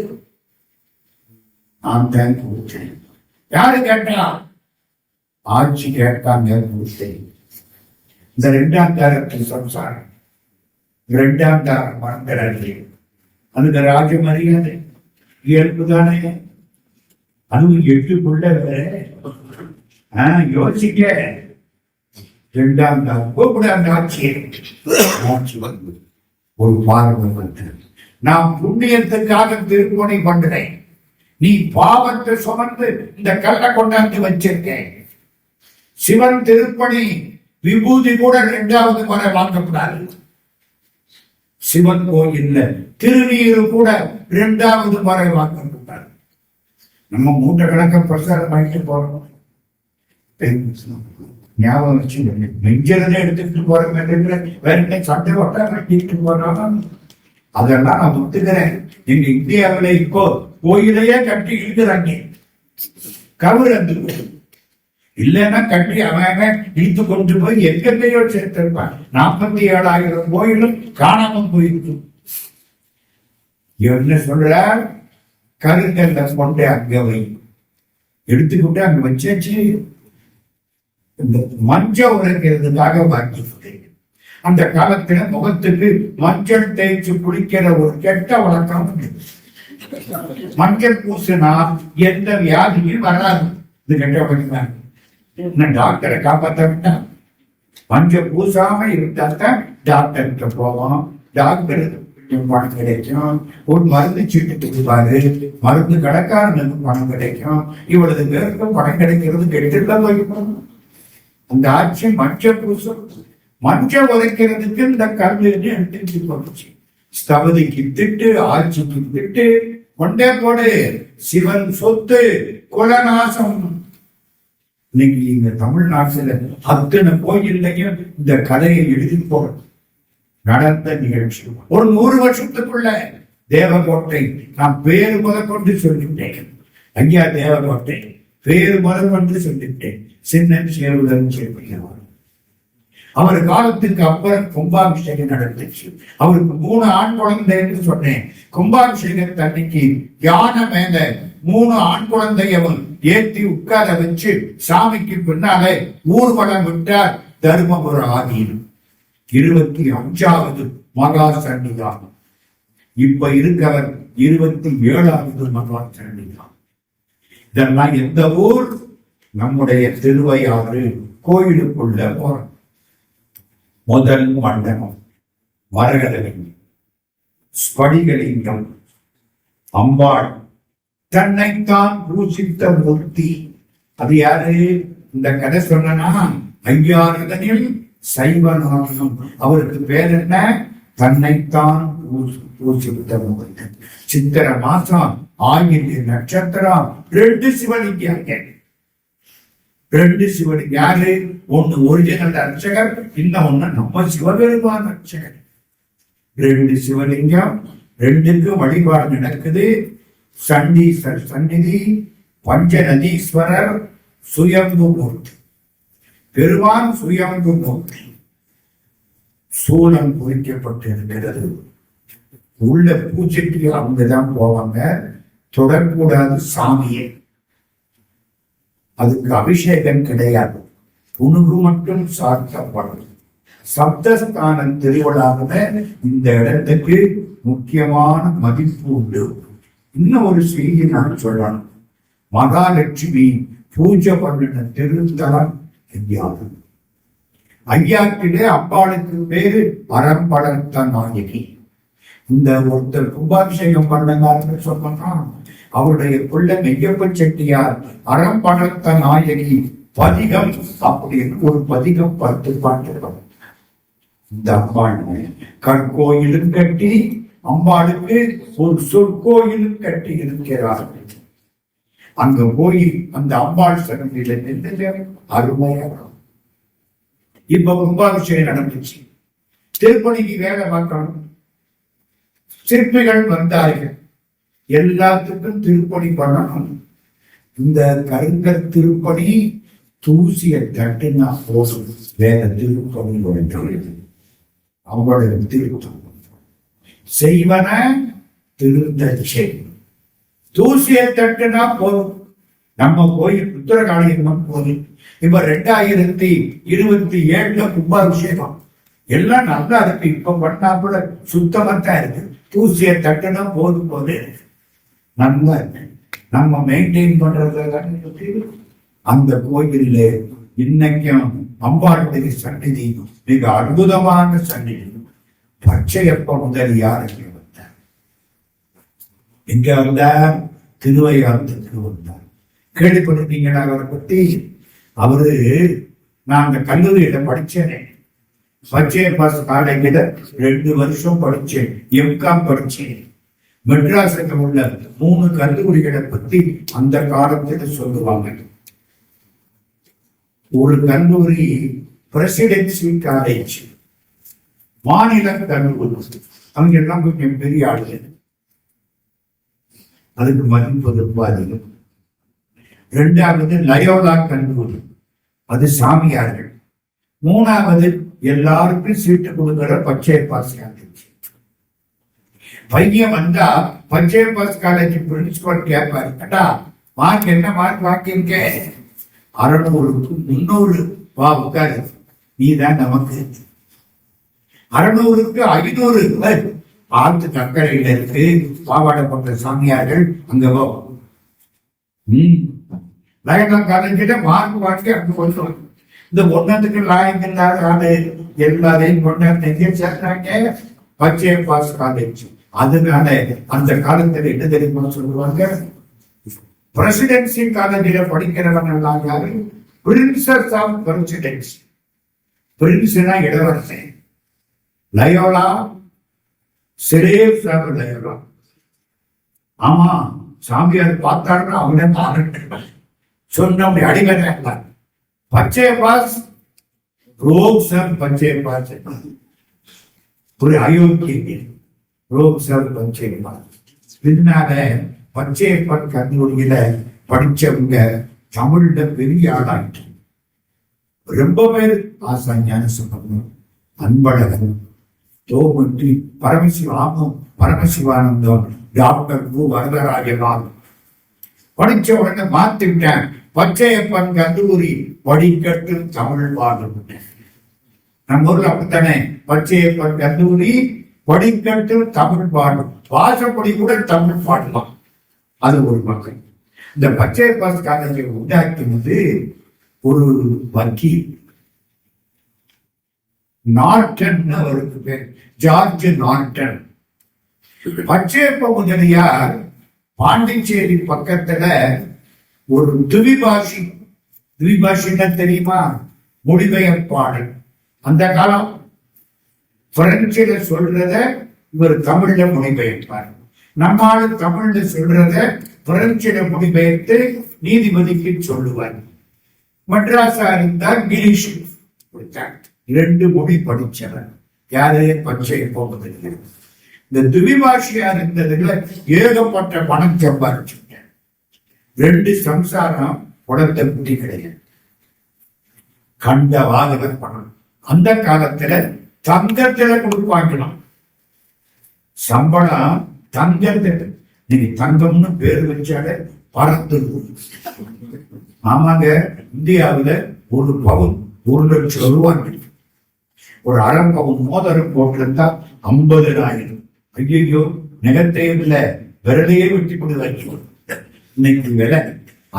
நான் தான் கொடுத்தேன். யாரு கேட்டா? ஆட்சி கேட்டாங்க. இந்த 2ஆம் தாரத்து சம்சாரம், 2ஆம் தாரம் மறந்துடாது. அதுக்கு ராஜ மரியாதை இயல்புதானே. அதுவும் 8 யோசிக்க. 2ஆம் தாரம் கூப்பிடாத ஆட்சி வந்து ஒரு பார்வை வந்து, நான் புண்ணியத்துக்காக திருப்பணி பண்றேன், நீ பாவத்தை சுமந்து இந்த கல்லை கொண்டாந்து வச்சிருக்கேன். சிவன் திருப்பணி விபூதி கூட 2வது முறை வாங்கக்கூடாது. சிவன் கோயில்ல திருநீரு கூட 2வது முறை வாங்கக்கூடாது. நம்ம 3 கணக்க பிரசாரம் ஆகிட்டு போறோம். ஞாபகம் வச்சு நெஞ்சதை எடுத்துட்டு போறோம். வேற சட்டை வட்டா கட்டிட்டு போறோம். அதெல்லாம் நான் ஒத்துக்கிறேன். எங்க இந்தியாவில இப்போ கோயிலையே கட்டி இழுக்கிறாங்க. கவுரந்து இல்லைன்னா கட்டி அவன் இழுத்து கொண்டு போய் எங்கெங்கயோ சேர்த்திருப்பான். 47,000 கோயிலும் காணாம போயிருக்கு. என்ன சொல்ற? கருங்கல்ல கொண்டு அங்க வை, எடுத்துக்கிட்டு அங்க வச்சாச்சு. இந்த மஞ்சள் உரைக்கிறதுக்காக வாங்கி அந்த காலத்துல முகத்துக்கு மஞ்சள் தேய்ச்சி குளிக்கிற ஒரு கெட்ட வழக்கம். மஞ்சள் பூசினா எந்த வியாதியும் வராது. இது கெட்ட வழக்கம். டாக்டரை காப்பாற்ற வேண்டாம். மஞ்சள் பூசாம இருந்தால்தான் டாக்டர்கிட்ட போவோம். டாக்டர் பணம் கிடைக்கும். ஒரு மருந்து சீட்டு கொடுப்பாரு, மருந்து கடைக்காரனுக்கு பணம் கிடைக்கும். இவ்வளவு பேருக்கும் பணம் கிடைக்கிறது கெட்டுதான் போயிருக்கோம். அந்த ஆட்சி மஞ்சள் பூசம், மஞ்சள் உதைக்கிறதுக்கு இந்த கல்வி எடுத்துட்டு போச்சு. ஸ்தபதிக்கு திட்டு, ஆட்சிக்கு திட்டு, கொண்டே போடு. சிவன் சொத்து குலநாசம். இன்னைக்கு இங்க தமிழ்நாட்டுல அத்தனை கோயில்லையும் இந்த கதையை எழுதி போற நடந்த நிகழ்ச்சி. ஒரு 100 வருஷத்துக்குள்ள தேவகோட்டை நான் பேரு முதற்கொண்டு சொல்லிட்டேன். ஐயா தேவகோட்டை பேரு முதற்கொண்டு சொல்லிட்டேன். சின்ன சேருடன் சேர்ப்பினவர் அவர் காலத்துக்கு அப்புறம் கும்பாபிஷேகம் நடந்துச்சு. அவருக்கு 3 ஆண் குழந்தைன்னு சொன்னேன். கும்பாபிஷேகத்தை அன்னைக்கு யானை மேல 3 ஆண் குழந்தையவன் ஏற்றி உட்கார வச்சு சாமிக்கு பின்னாலே ஊர்வலம் விட்டார். தருமபுர ஆதீனம் 25வது மகா சன்னிதானம். இப்ப இருக்கவர் 27வது மகா சன்னிதானம். இதெல்லாம் எந்த ஊர்? நம்முடைய திருவையாறு கோயிலுக்குள்ள போறோம். முதல் மண்டபம் மரகதலிங்கம், ஸ்படிகலிங்கம், அம்பாள் தன்னைத்தான் பூசித்த மூர்த்தி. அது யாரு? இந்த கதை சொன்னா ஐயாறுதனில் சைவநாதம். அவருக்கு பேர் என்ன? தன்னைத்தான் பூசித்த மூர்த்தி. சித்திர மாசம் ஆயிரத்தி நட்சத்திரம் 2 சிவலிங்கம். 2 சிவலிங்கம் யாரு? ஒண்ணு ஒரிஜினல் அர்ச்சகர், இன்னொன்னு நம்ம சிவபெருமான அர்ச்சகர். 2 சிவலிங்கம், 2க்கும் வழிபாடு நடக்குது. சண்டீஸ்வர் சந்நிதி, பஞ்சநதீஸ்வரர், சுயம்பு மூர்த்தி. பெருமான் சுயம்பு மூர்த்தி. சூலம் குறிக்கப்பட்டிருக்கிறது. உள்ள பூஜைக்கு அவங்கதான் போவாங்க, தொடக்கூடாது சாமியை. அதுக்கு அபிஷேகம் கிடையாது, புனுகு மட்டும் சாத்தப்படும். சப்தஸ்தான திருவிழாவில இந்த இடத்துக்கு முக்கியமான மதிப்பு உண்டு. இன்னும் ஒரு செய்தி நான் சொல்லணும். மகாலட்சுமி பூஜை பண்ணின திருத்தலம் ஐயாறு. ஐயாற்றிலே அம்பாளுக்கு பேரு அறம்படர்த்த நாயகி. இந்த ஒருத்தர் கும்பாபிஷேகம் பண்ணாருன்னு சொன்னா அவருடைய பிள்ளை மெய்யப்ப செட்டியார் அறம்படர்த்த நாயகி பதிகம் அப்படின்னு ஒரு பதிகம் 10 பாட்டு. இந்த அம்பாள் கற்கோயிலும் கட்டி அம்பாளுக்கு ஒரு சொற்கோயிலும் கட்டி இருக்கிறார்கள். அங்க போய் அந்த அம்பாள் சன்னதியில நின்று அருமையாக இப்ப கும்பாபிஷேகம் நடந்துச்சு. திருப்பணிக்கு வேலை பார்க்கணும். சிற்பிகள் வந்தார்கள். எல்லாத்துக்கும் திருப்பணி பண்ணணும். இந்த கருங்கல் திருப்பணி தூசிய தட்டுனா போதும், வேற திருப்பணி வேண்டும். அவங்களுடைய திருத்தம் செய்வன திருந்த செய். தூசிய தட்டுனா போதும். நம்ம கோயில் உத்தரகாளியம்மன் கோயில் இப்ப 2027 கும்பாபிஷேகம் எல்லாம் நல்லா இருக்கு. இப்ப பண்ணா கூட சுத்தமாத்தான் இருக்கு. தூசிய தட்டுனா போதும் போது நல்லா இருக்கு. நம்ம மெயின்டைன் பண்றது அந்த கோயில்ல இன்னைக்கும் அம்பாளுடைய சந்நிதி மிக அற்புதமான சந்நிதி. பச்சையப்ப முதலியார் வந்தார். எங்க வந்தார்? திருவையாறுக்கு வந்தார். கேள்விப்பட்டிருக்கீங்களா அவரை பத்தி? அவரு நான் அந்த கல்லூரியில படிச்சேனே, பச்சையப்பாஸ் காலேஜில் 2 வருஷம் படிச்சேன். எம்காம் படிச்சேன். மெட்ராஸுக்கு உள்ள 3 கல்லூரிகளை பத்தி அந்த காலத்தில் சொல்லுவாங்க. ஒரு கல்லூரி பிரசிடென்சி காலேஜ், மாநில கல்லூரி. அவங்க எல்லாம் கொஞ்சம் பெரிய ஆளு, அதுக்கு மதிப்பு ரொம்ப அதிகம். 2வது லயோலா கல்லூரி, அது சாமியார்கள். 3வது எல்லாருக்கும் சீட்டு கொடுக்கிற பச்சையப்பாஸ் காலேஜ். பையன் வந்தா பச்சையப்பாஸ் காலேஜ் பிரின்சிபல் கேட்பாரு, கேட்டா மார்க் என்ன மார்க் வாங்கியிருக்கேன்? 600க்கு 300. வா உட்காரு, நீ தான் நமக்கு. 600க்கு 500. ஆத்து கக்கரையில இருக்கு பாவாடை போன்ற சாமியார்கள், அங்க போ. லயோலா காலேஜில மார்க் வாங்கி அங்க கொண்டு இந்த ஒன்னத்துக்கு லாயத்தில்லாத எல்லாரையும் கொண்டாந்து எங்கே சேர்த்தாங்க? பச்சையப்பாஸ் காலேஜ். அதனால அந்த காலத்துல என்ன தெரியுமா சொல்லுவாங்க? பிரசிடென்சி காலேஜில படிக்கிறவங்க எல்லாம் யாரு? Princess of presidency. பிரின்ஸ்னா இளவரசன். லயோலா சிரேஃப் ஆஃப் லயோலா. ஆமா, சாமியார் பார்த்தாருன்னா அவனே பாருங்க சொன்ன அடிமையா. பச்சையப்பாஸ் ரோக்சர் பச்சையப்பாஸ் ஒரு அயோக்கிய ரோக்சர் பச்சையப்பாஸ். பின்னால பச்சையப்பன் கல்லூரியில படிச்சவங்க தமிழ்ல பெரிய ஆளாயிட்டு ரொம்ப பேர் ஆசான் ஞானசம்பந்தம், அன்பழகன், தோமட்டி, பரமசிவானந்தம், டாக்டர் கு வரதராஜலால். படிச்ச உடனே மாத்திட்டேன். பச்சையப்பன் கல்லூரி படிக்கட்டு தமிழ் பாடம். நம்ம ஊர்ல அப்படித்தானே, பச்சையப்பன் கல்லூரி படிக்கட்டு தமிழ் பாடம். வாசப்படி கூட தமிழ் பாடலாம். அது ஒரு மக்கள். இந்த பச்சையப்பன் காலேஜை உண்டாக்கினது ஒரு வக்கீல், நார்டன் அவருக்கு பேர், ஜார்ஜ் நார்டன். பச்சையப்ப முதலியார் பாண்டிச்சேரி பக்கத்துல ஒரு திவிபாஷின்னா தெரியுமா, மொழிபெயர்ப்பாளர். அந்த காலம் பிரெஞ்சில சொல்றத இவர் தமிழ்ல மொழிபெயர்ப்பார். நம்மால தமிழ்ல சொல்றத பிரெஞ்சில மொழிபெயர்த்து நீதிபதிக்கு சொல்லுவார். மெட்ராஸா இருந்தா இங்கிலீஷ். 2 மொழி படிச்சவர் யாரு? பச்சையப்ப முதலியார். இந்த திவிபாஷியா இருந்ததுல ஏகப்பட்ட பணம் சம்பாதிச்சுட்டேன். 2 சம்சாரம், குழந்தை குட்டி கிடையாது. கண்ட வாதவர் பணம். அந்த காலத்துல தங்கத்துல கொடுப்பாங்களாம் சம்பளம். தங்கத்துல நீங்க தங்கம்னு பேர் வச்சாலே பறந்து. ஆமாங்க, இந்தியாவில ஒரு பவுன் 1 லட்சம் ரூபாய். ஒரு அரை பவுன் மோதிரம் போட்டிருந்தா 50,000. ஐயோ, நெகத்தையும் இல்ல, விரலையே வெட்டி கொடுத்து இன்னைக்கு விலை.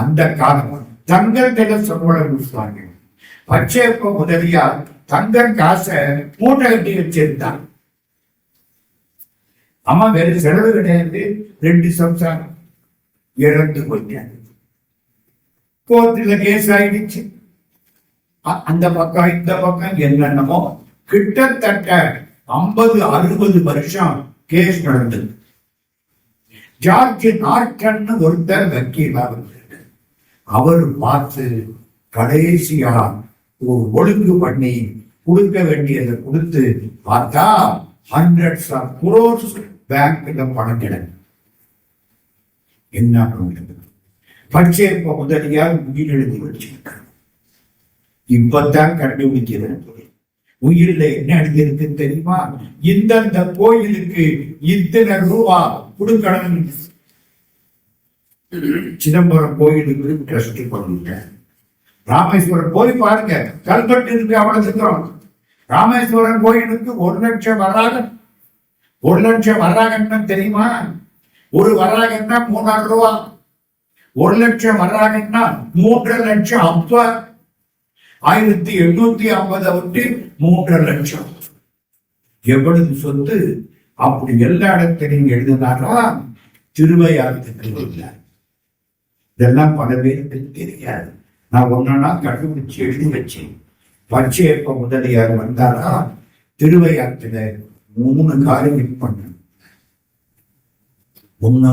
அந்த காலம் தங்கத்தில சம்பளம் கொடுத்தாங்க. பச்சையப்ப முதலியார் தங்க காசை மூட்டை கட்டி வச்சிருந்தாங்க. அம்மா வேற செலவு கிடையாது. 2 சம்சாரம் இறந்து போயிட்டாங்க. கோர்ட்டுல கேஸ் ஆயிடுச்சு. அந்த பக்கம் இந்த பக்கம் என்னென்னமோ கிட்டத்தட்ட 50-60 வருஷம் கேஸ் நடந்தது. ஜார்ஜ் நார்டன் ஒருத்தர் வக்கீலாக அவர் பார்த்து கடைசியா ஒரு ஒழுங்கு பண்ணி கொடுக்க வேண்டியதை கொடுத்து பார்த்தா hundreds of crores பேங்க்ல பணம் கிடக்கு. என்ன பண்ணுறது? பச்சையப்ப முதலியார் உயிர் எழுதி வச்சிருக்காங்க. இப்பதான் கண்டுபிடிக்கிறது. உயிரில என்ன எழுதியிருக்கு தெரியுமா? இந்தந்த கோயிலுக்கு இத்தனை ரூபா கொடுக்கணும். சிதம்பரம் கோயிலுக்கு ட்ரஸ்டி பண்ணிட்டேன். ராமேஸ்வரம் போய் பாருங்க, கல்வெட்டு இருக்கு, அவ்வளவு. ராமேஸ்வரம் கோயிலுக்கு 1 லட்சம் வராகன். 1 லட்சம் வராகன்னு தெரியுமா? ஒரு வராகன்னா 3000 ரூபா. 1 லட்சம் வராகன்னா 3 லட்சம். அப்ப 1850 விட்டு 3 லட்சம். எவ்வளவு சொத்து! அப்படி எல்லா இடத்திலையும் எழுதினாரா திருவையாறுக்கு. இதெல்லாம் பல பேருக்கு தெரியாது. நான் ஒன்னா கண்டுபிடிச்சு எழுதி வச்சேன். பச்சையப்ப முதலியார் வந்தாரா திருவையாற்றுல 3 காரியம் பண்ண. ஒண்ணு,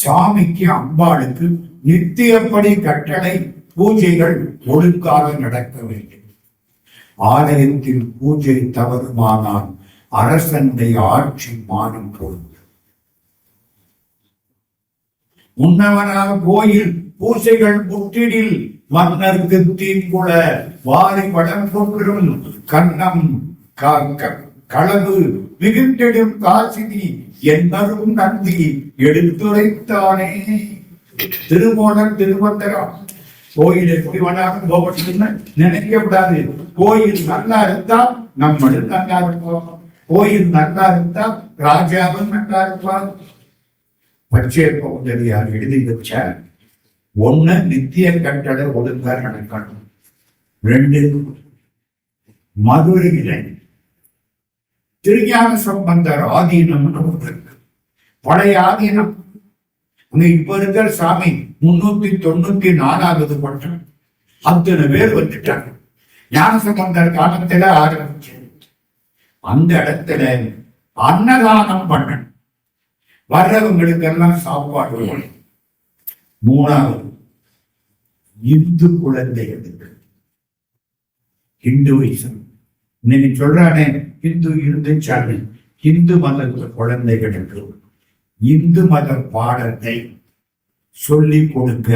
சாமிக்கு அம்பாளுக்கு நித்தியப்படி கட்டளை பூஜைகள் ஒழுங்காக நடக்க வேண்டும். ஆலயத்தில் பூஜை தவறுமானால் அரசனுடைய ஆட்சி மாறும் பொருள். முன்னவனாக கோயில் பூசைகள் முற்றிடில் மன்னருக்கு தீங்குள வாரி வளம் கொன்றும் கண்ணம் களவு மிகுந்திடும் காசினி என்னரும் நந்தி எடுத்துரைத்தானே. திருமோணம் திருமந்திரம். கோயில் எப்படி வேணாலும் போகணும்னு நினைக்கக்கூடாது. கோயில் நல்லா இருந்தா நம்மளும் நல்லா இருப்போம். கோயில் நல்லா இருந்தா ராஜாவும் நல்லா இருப்பார். பச்சையப்ப முதலியார் எழுதி வச்ச 1 நித்திய கட்டளை ஒழுங்கா நடக்கணும். 2 மதுரையில திருஞான சம்பந்தர் ஆதீனம் பழைய ஆதீனம். இப்ப இருக்கிற சாமி 394வது பட்டம். அத்தனை பேர் வந்துட்டாங்க. ஞானசம்பந்தர் காலத்துல ஆரம்பிச்சு அந்த இடத்துல அன்னதானம் பண்ண வர்றவங்களுக்கு எல்லாம் சாப்பாடு. 3வது இந்து குழந்தைகளுக்கு ஹிந்துவிசம். இன்னைக்கு சொல்றானே இந்து இருந்துச்சாரு. இந்து மத குழந்தைகளுக்கு இந்து மத பாடத்தை சொல்லிக் கொடுக்க,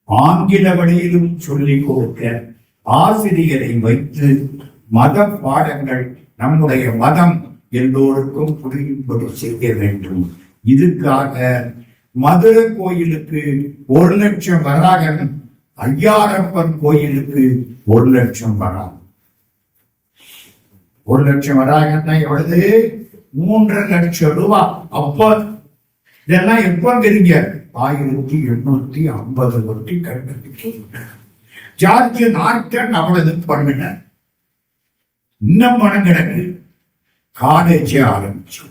ஆங்கில வழியிலும் சொல்லிக் கொடுக்க ஆசிரியரை வைத்து மத பாடங்கள் நம்முடைய மதம் எல்லோருக்கும் புரியும்படி செய்ய வேண்டும். இதுக்காக மதுரை கோயிலுக்கு 1,00,000 வராகன், ஐயாரப்பன் கோயிலுக்கு 1,00,000 வராகன். 1,00,000 வராகன்னா எவ்வளவு? 3,00,000 ரூபாய். அப்ப இதெல்லாம் எப்ப தெரிஞ்ச 1850 கண்டுபிடிச்சு ஜார்ஜ் நார்டன் அவ்வளவு பண்ணின. இன்னும் பணம் கிடக்கு. காலேஜ் ஆரம்பிச்சு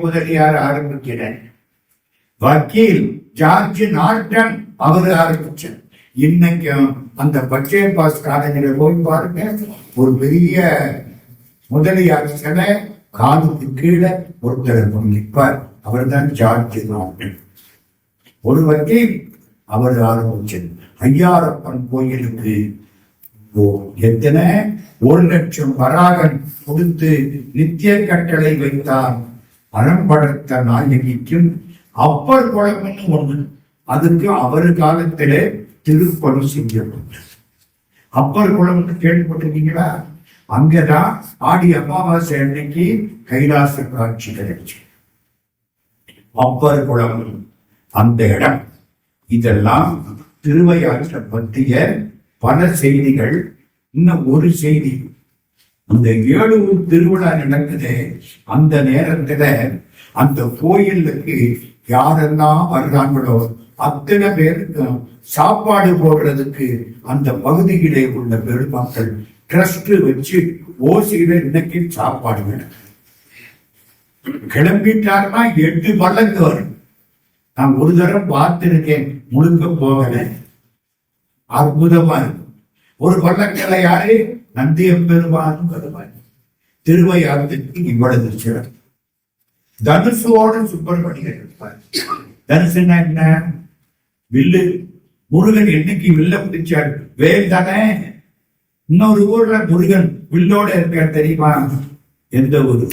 முதலியார் ஆரம்பிக்கிறேன். வக்கீல் ஜார்ஜ் நார்டன் அவரு ஆரம்பிச்சார். இன்னைக்கும் அந்த பச்சை பாஸ் காலேஜில் போய் பாருங்க, ஒரு பெரிய முதலியார் சிலை காதுக்கு கீழே ஒருத்தர் நிற்பார். அவர் தான் ஜார்ஜ் நார்டன். ஒரு வக்கீல் அவர் ஆரம்பிச்சது. ஐயாரப்பன் கோயிலுக்கு எத்தனை 1,00,000 வராகன் கொடுத்து நித்திய கட்டளை வைத்தார். அறம்படுத்த நாயகிக்கும் அப்பர் குளம்னு ஒண்ணு, அதுக்கு அவர் காலத்திலே திருப்பணி செய்யப்பட்டது. அப்பர் குளம் கேள்விப்பட்டிருக்கீங்களா? அங்கதான் ஆடி அமாவாசை அன்னைக்கு கைலாச காட்சி கிடைச்சு. அப்பர் குளம் அந்த இடம். இதெல்லாம் திருவையாற்றை பற்றிய பல செய்திகள். இன்னும் ஒரு செய்தி, அந்த 7 திருவிழா நடக்குது. அந்த நேரத்துல அந்த கோயிலுக்கு யாரெல்லாம் வர்றாங்களோ அத்தனை பேருக்கும் சாப்பாடு போடுறதுக்கு அந்த பகுதியிலே உள்ள பெருமக்கள் ட்ரஸ்ட் வச்சு ஓசியில இன்னைக்கு சாப்பாடு வேணும். கிளம்பிட்டாருன்னா 8 பல்லக்கு வரும். நான் ஒரு தரம் பார்த்திருக்கேன், முழுக்க போகல. அற்புதமா இருக்கும். ஒரு பல்லக்கில யாரு? நந்தியம்பெருமானும் வருவார். திருவையாற்றுக்கு இவ்வளவு சிறப்பு. தனுசோடு சுப்பிரமணியர் இருப்பார். தனுசுன்னா என்ன? வில்லு. முருகன் என்னைக்கு வில்ல பிடிச்சார்? வேல் தானே. இன்னொரு ஊர்ல முருகன் வில்லோட இருக்க தெரியுமா? எந்த ஊரு?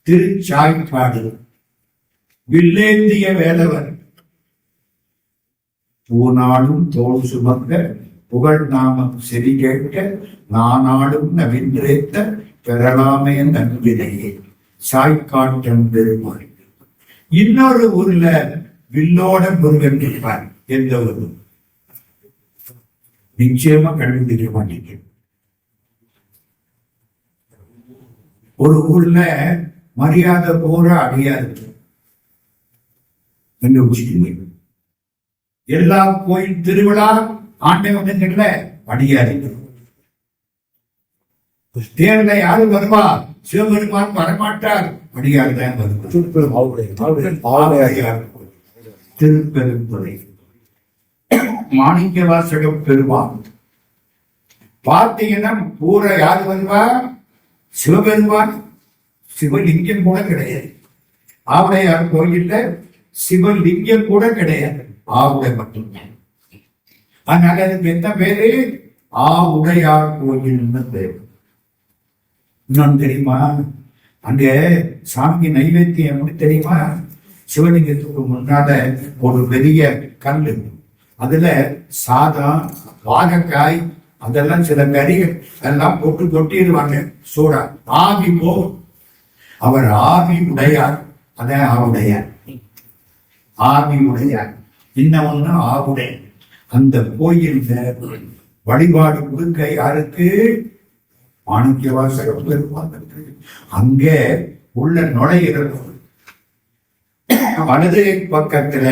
திருச்சாய்ப்பாடு. வில்லேந்திய வேலவர். பூநாளும் தோல் சுமந்த புகழ் நாமம் செறி கேட்க நானாடும் நவின்றேத்த பெறலாமே நன்பினையே சாய்காட்டம் பெருமாள். இன்னொரு ஊர்ல வில்லோட முருகன் இருப்பார். எந்த ஊரு? நிச்சயமா கண்டுபிடிக்க மாட்டீங்க. ஒரு ஊர்ல மரியாதை போற அடியாரு கண்டுபிடிச்சிட்டீங்க. எல்லா கோயில் திருவிழா ஆண்டவன்ல அடியாரு. தேர்தல யாரு வருவா? சிவபெருமான் வரமாட்டார், அடியார் தான் வருவார். திருப்பெருந்துறை மாணிக்க வாசகம் பெருமான். பார்த்தீங்கன்னா பூர யாரு வருவா? சிவபெருமான். சிவலிங்கம் கூட கிடையாது. ஆவுடையார் கோயில்ல சிவலிங்கம் கூட கிடையாது, ஆவுடை மட்டும்தான். அதனால அதுக்கு என்ன பேரு? ஆவுடையார் கோயில்னு பேரு. இன்னொன்னு தெரியுமா? அங்க சாமி நைவேத்தியம் எப்படி தெரியுமா? சிவலிங்கத்துக்கு முன்னால ஒரு பெரிய கல்லு, அதுல சாதம், வாழைக்காய், அதெல்லாம் சில கறிகள் எல்லாம் போட்டு கொட்டிடுவாங்க. சூடா ஆவி போ. அவர் ஆவி உடையார். அதான் ஆவுடையார். ஆவி உடையார். இன்னொன்னு ஆவுடை. அந்த கோயில் வழிபாடு முழுக்க யாருக்கு? மாணிக்க வாசகம் பெருமாள். அங்கே உள்ள நுழையிறது வலது பக்கத்துல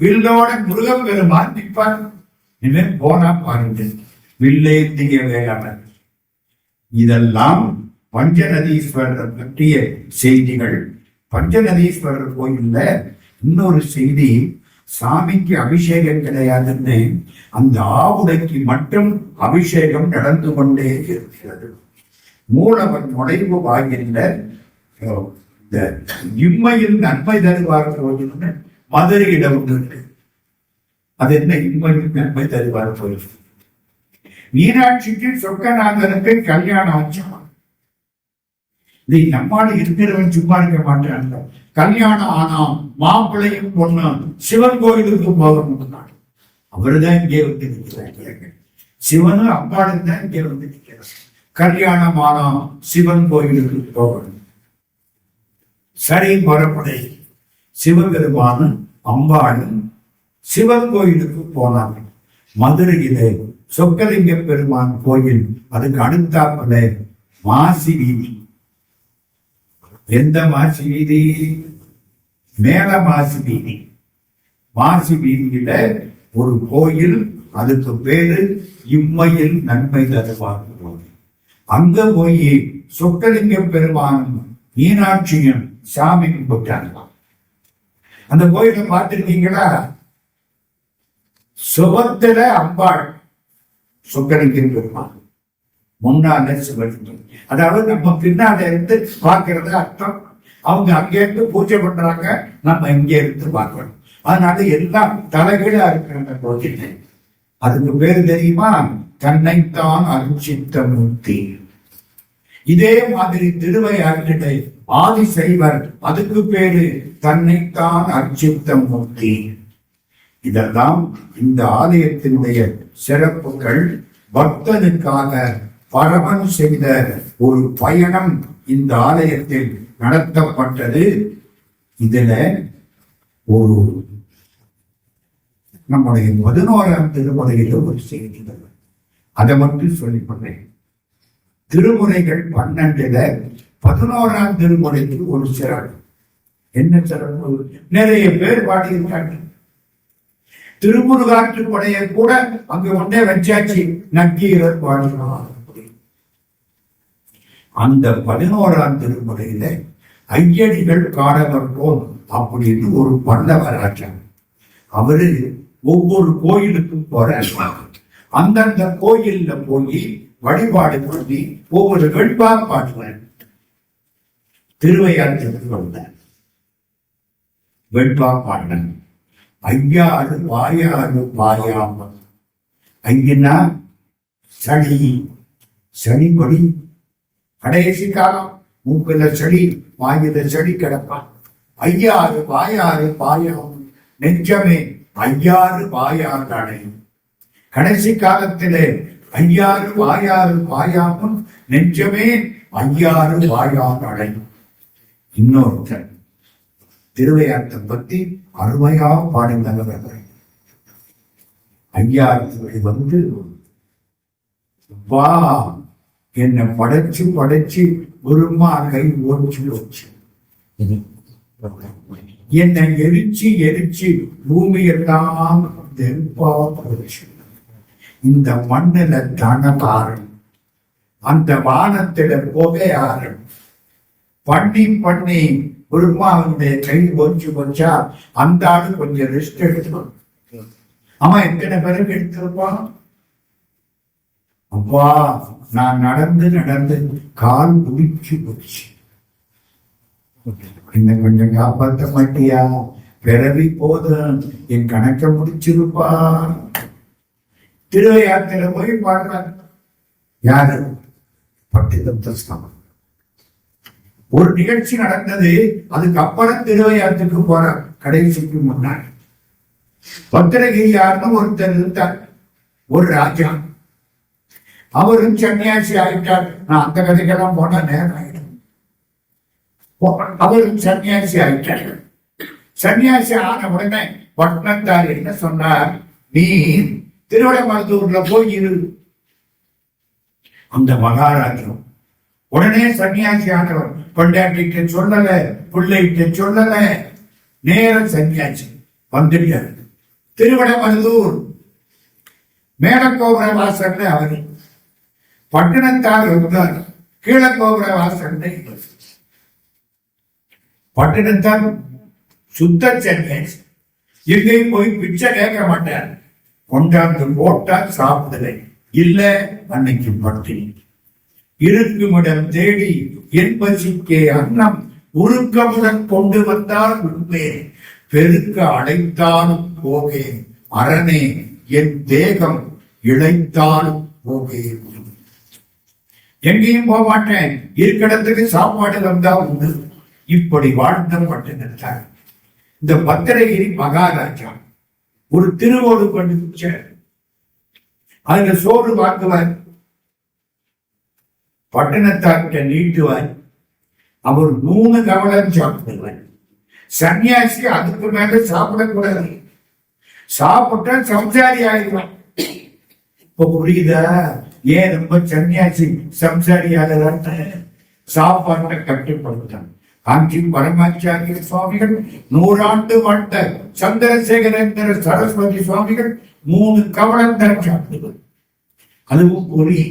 வில்லோட முருகன் பெருமான் நிற்பார். இவன் போனா பாருங்க, வில்லேந்திய வேளாளர். இதெல்லாம் பஞ்சநதீஸ்வரர் பற்றிய செய்திகள். பஞ்சநதீஸ்வரர் கோயில்ல இன்னொரு செய்தி, சாமிக்கு அபிஷேகம் கிடையாதுன்னு அந்த ஆவுடைக்கு மட்டும் அபிஷேகம் நடந்து கொண்டே இருக்கிறது. மூலவன் நுழைவு வாயில இம்மையில் நன்மை தருவார் கோயில் மதுரையிடம் இருக்கு. அது என்ன? இம்மையில் நன்மை தருவார் கோயில். மீனாட்சிக்கு சொக்கநாதனுக்கு கல்யாணம் ஆச்சு. இது நம்மால் இருக்கிறவன் சும்மா இருக்க மாட்டாங்க. கல்யாணம் ஆனா மாப்பிள்ளையும் பொண்ணும் சிவன் கோயிலுக்கு போகணும். அவருதான் இங்கே வந்து நிற்கிறாங்க. சிவனும் அம்பாளும் தான் இங்கே வந்து நிற்கிறார். கல்யாணம் ஆனா சிவன் கோயிலுக்கு போகணும். சரி, புறப்படை. சிவபெருமானும் அம்பாளும் சிவன் கோயிலுக்கு போனாங்க. மதுரையிலே சொக்கலிங்க பெருமான் கோயில், அதுக்கு அடுத்தாப்புல மாசி வீதி. எந்த மாசி வீதி? மேல மாசி வீதி. மாசி வீதியில ஒரு கோயில், அதுக்கு பேரு இம்மையில் நன்மை தருவார் கோயில். அங்க போய் சொக்கலிங்க பெருமானும் மீனாட்சியும் சாமி கும்பிட்டாங்க. அந்த கோயிலை பார்த்திருக்கீங்களா? சுபத்திர அம்பாள் சொக்கலிங்க பெருமான், முன்னால சிவலிங்கம். அதாவது நம்ம பின்னால இருந்து பார்க்கறது அர்த்தம். அவங்க அங்கே இருந்து பூஜை பண்றாங்க, நம்ம இங்கே இருந்து பார்க்கணும். அதனால எல்லாம் தலைகீழா இருக்கிற கோயில். அதுக்கு பேரு தெரியுமா? தன்னைத்தான் அருட்சித்த மூர்த்தி. இதே மாதிரி திருவையாற்றிலே ஆதிசைவர், அதுக்கு பேரு தன்னைத்தான் அர்ச்சித்த மூர்த்தி. இதெல்லாம் இந்த ஆலயத்தினுடைய சிறப்புகள். பக்தனுக்காக பரவன் செய்த ஒரு பயணம் இந்த ஆலயத்தில் நடத்தப்பட்டது. இதுல ஒரு நம்முடைய 11ஆம் திருமுறையில் ஒரு செய்தி, அதை மட்டும் சொல்லிக் கொண்டேன். திருமுறைகள் 12ல 11ஆம் திருமுறைக்கு ஒரு சிறப்பு. என்ன சிறப்பு? நிறைய பேர் பாடியிருக்காங்க. திருமுருகாற்றுப்படைய கூட அங்க ஒன்றே வச்சாச்சு, நக்கீரர் பாடினார். அந்த 11ஆம் திருமுறையில ஐயடிகள் காடவர் போல் அப்படின்னு ஒரு பல்லவராஜன், அவரு ஒவ்வொரு கோயிலுக்கும் போற, அந்தந்த கோயில்ல போய் வழிபாடு பண்ணி ஒவ்வொரு வெண்பா பாடுவார். திருவையாற்றுக்கு வந்த வெண்பா பாடின ஐயாறு வாயாறு வாயாமல். ஐயனா சளி, சளிப்படி கடைசி காலம், மூக்குல சளி, வாயில சளி கிடப்பான். ஐயாறு வாயாறு வாயாமல் நெஞ்சமே ஐயாறு வாயாறு அடையும். கடைசி காலத்திலே ஐயாறு வாயாறு வாயாமல் நெஞ்சமே ஐயாறு வாயாறு அடையும். இன்னொருத்தர் திருவையாற்றை பத்தி அருமையா பாடுகிறவர். ஐயாறு வந்து, வா என்னை படைச்சு படைச்சு ஒருமா கை ஓச்சு ஓச்சு, என்னை எரிச்சு எரிச்சு பூமி எல்லாம் நெருப்பா போச்சு. இந்த மண்ணில தனதாரம், அந்த வானத்தில புகையாரம். பண்ணி பண்ணி பெருமாவுடைய கை ஒன்று வச்சா அந்த ஆளு கொஞ்சம் ரெஸ்ட் எடுத்துக்கணும். அவன் எத்தனை பேருக்கு எடுத்திருப்பான்? அப்பா, நான் நடந்து நடந்து கால் முடிச்சு போச்சு, இன்னும் கொஞ்சம் காப்பாற்ற மாட்டியா? பிறவி போதும், என் கணக்க முடிச்சிருப்பா. திருவையாற்றில போய் பாடுறாங்க. யாரு? பட்டிதம். ஒரு நிகழ்ச்சி நடந்தது, அதுக்கப்புறம் திருவையாற்றுக்கு போற கடைசிக்கு முன்னாடி பத்திரகிரியார்னு ஒருத்தர் இருந்தார், ஒரு ராஜா. அவரும் சன்னியாசி ஆயிட்டார். நான் அந்த கதைக்கெல்லாம் போனா நேரம் ஆயிடும். அவரும் சன்னியாசி ஆயிட்டார். சன்னியாசி ஆன உடனே பட்டணத்தார் என்ன சொன்னார்? நீ திருவிடைமருதூர்ல போய் இரு. அந்த மகாராஜம் உடனே சன்னியாசி ஆனவர் பொண்டாட்டிக்கு சொல்லல, பிள்ளைக்கு சொல்லல, நேரம் சன்னியாசி வந்துட்டார். திருவிடைமருதூர் மேலக்கோபுர வாசல்ல அவரு, பட்டணத்தார் இருந்தார் கீழக்கோபுர வாசல்ல. பட்டணத்தார் சுத்த சன்னியாசி, எங்கேயும் போய் பிச்சை கேட்க மாட்டார். கொண்டாந்து போட்டா சாப்பிடலை, இல்ல அன்னைக்கு பட்டினி. இருக்குமிடம் தேடி என் பசிக்கே அன்னம் உருக்கமுடன் கொண்டு வந்தால் உண்மை, பெருக்க அடைத்தாலும் போகே அரணே, என் தேகம் இழைத்தாலும் போகே. எங்கேயும் போக மாட்டேன், இருக்கிறதுக்கு சாப்பாடு வந்தா உண்டு. இப்படி வாழ்ந்த பட்டினத்தார் இந்த பத்திரகிரி மகாராஜா ஒரு திருவோடு கண்டுபிடிச்ச, அதுல சோறு வாங்குவார், பட்டினத்தார்கிட்ட நீட்டுவார். அவர் 3 கவலம் சாப்பிடுவார். சன்னியாசி அதுக்கு மேல சாப்பிடக்கூடாது, சாப்பிட்டா சம்சாரி ஆயிடுவான். இப்ப புரியுதா ஏன் ரொம்ப சன்னியாசி சம்சாரியாக சாப்பாட்டை கட்டுப்படுத்தான். காஞ்சி பரமாச்சாரிய சுவாமிகள் 100 ஆண்டு வாழ்ந்த சந்திரசேகரேந்திர சரஸ்வதி சுவாமிகள் 3 கவலம் தான் சாப்பிடுவார். அதுவும் பொறி,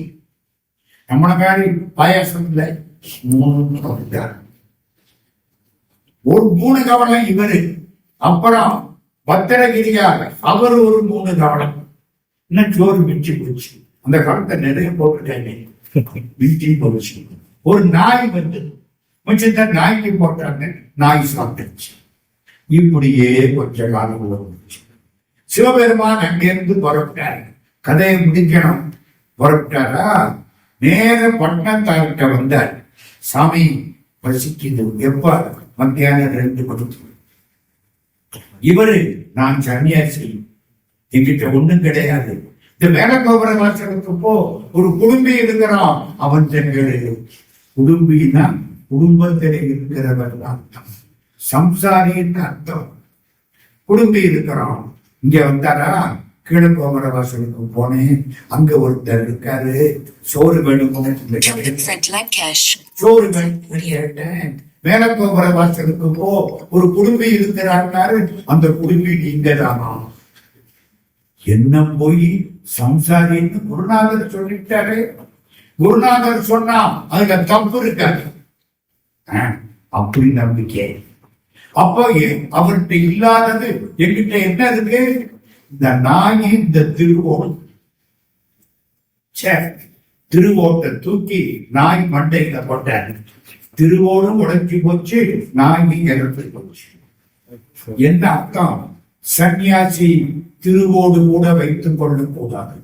நம்மள மாதிரி பாயாசம் இல்லை. 3 கவலம், ஒரு 3 கவலம் இவரு. அப்புறம் பத்திரகிரியார் அவர் ஒரு 3 கவலம். இன்னும் சோறு மிச்சு போச்சு, அந்த காலத்தை நிறைய போட்டுட்டாங்க, மிச்சி போச்சு. ஒரு நாய் வந்து மிச்சத்தை நாய்க்கு போட்டாங்க, நாய் சாப்பிட்டுச்சு. இப்படியே கொஞ்ச காலம் வந்துச்சு. சிவபெருமான் அங்கிருந்து புறப்பட்டார். கதையை முடிக்கணும், புறப்பட்டாரா நேர பட்டணத்தார்கிட்ட வந்தார். சாமி பசிக்குது, எப்ப? மத்தியானம் 2 மணிக்கு. இவரு நான் சன்னியாசி, என்கிட்ட ஒண்ணும் கிடையாது. இந்த மேல கோபுர வாசலுக்கு போ, ஒரு குடும்பி இருக்கிறான், அவன் தென்களே. குடும்பின்னா குடும்பத்தில் இருக்கிறவர் அர்த்தம், சம்சாரின்னு அர்த்தம். குடும்பி இருக்கிறான். இங்க வந்தாரா, கீழே கோபுர வாசலுக்கு போனேன், அங்க ஒருத்தர் இருக்காரு, சோறு வேணும்னு சோறு வேணும்னு கேட்டேன். மேல கோபுர வாசலுக்கு போ, ஒரு குடும்பி இருக்கிறாரு, அந்த குடும்பி நீங்க தானா? என்ன போய் சம்சாரின்னு குருநாதர் சொல்லிட்டாரு. குருநாதர் சொன்னா அதுல தப்பு இருக்காது, அப்படி நம்பிக்கை. அப்போ அவர்கிட்ட இல்லாதது என்கிட்ட என்ன இருக்கு? இந்த நாய், இந்த திருவோடு. திருவோட்டை தூக்கி நாய் மண்டையில போட்டாரு. திருவோடும் உடைச்சி போச்சு, நாய் இறந்து போச்சு. என்ன அர்த்தம்? சன்னியாசி திருவோடு கூட வைத்துக் கொள்ள கூடாது.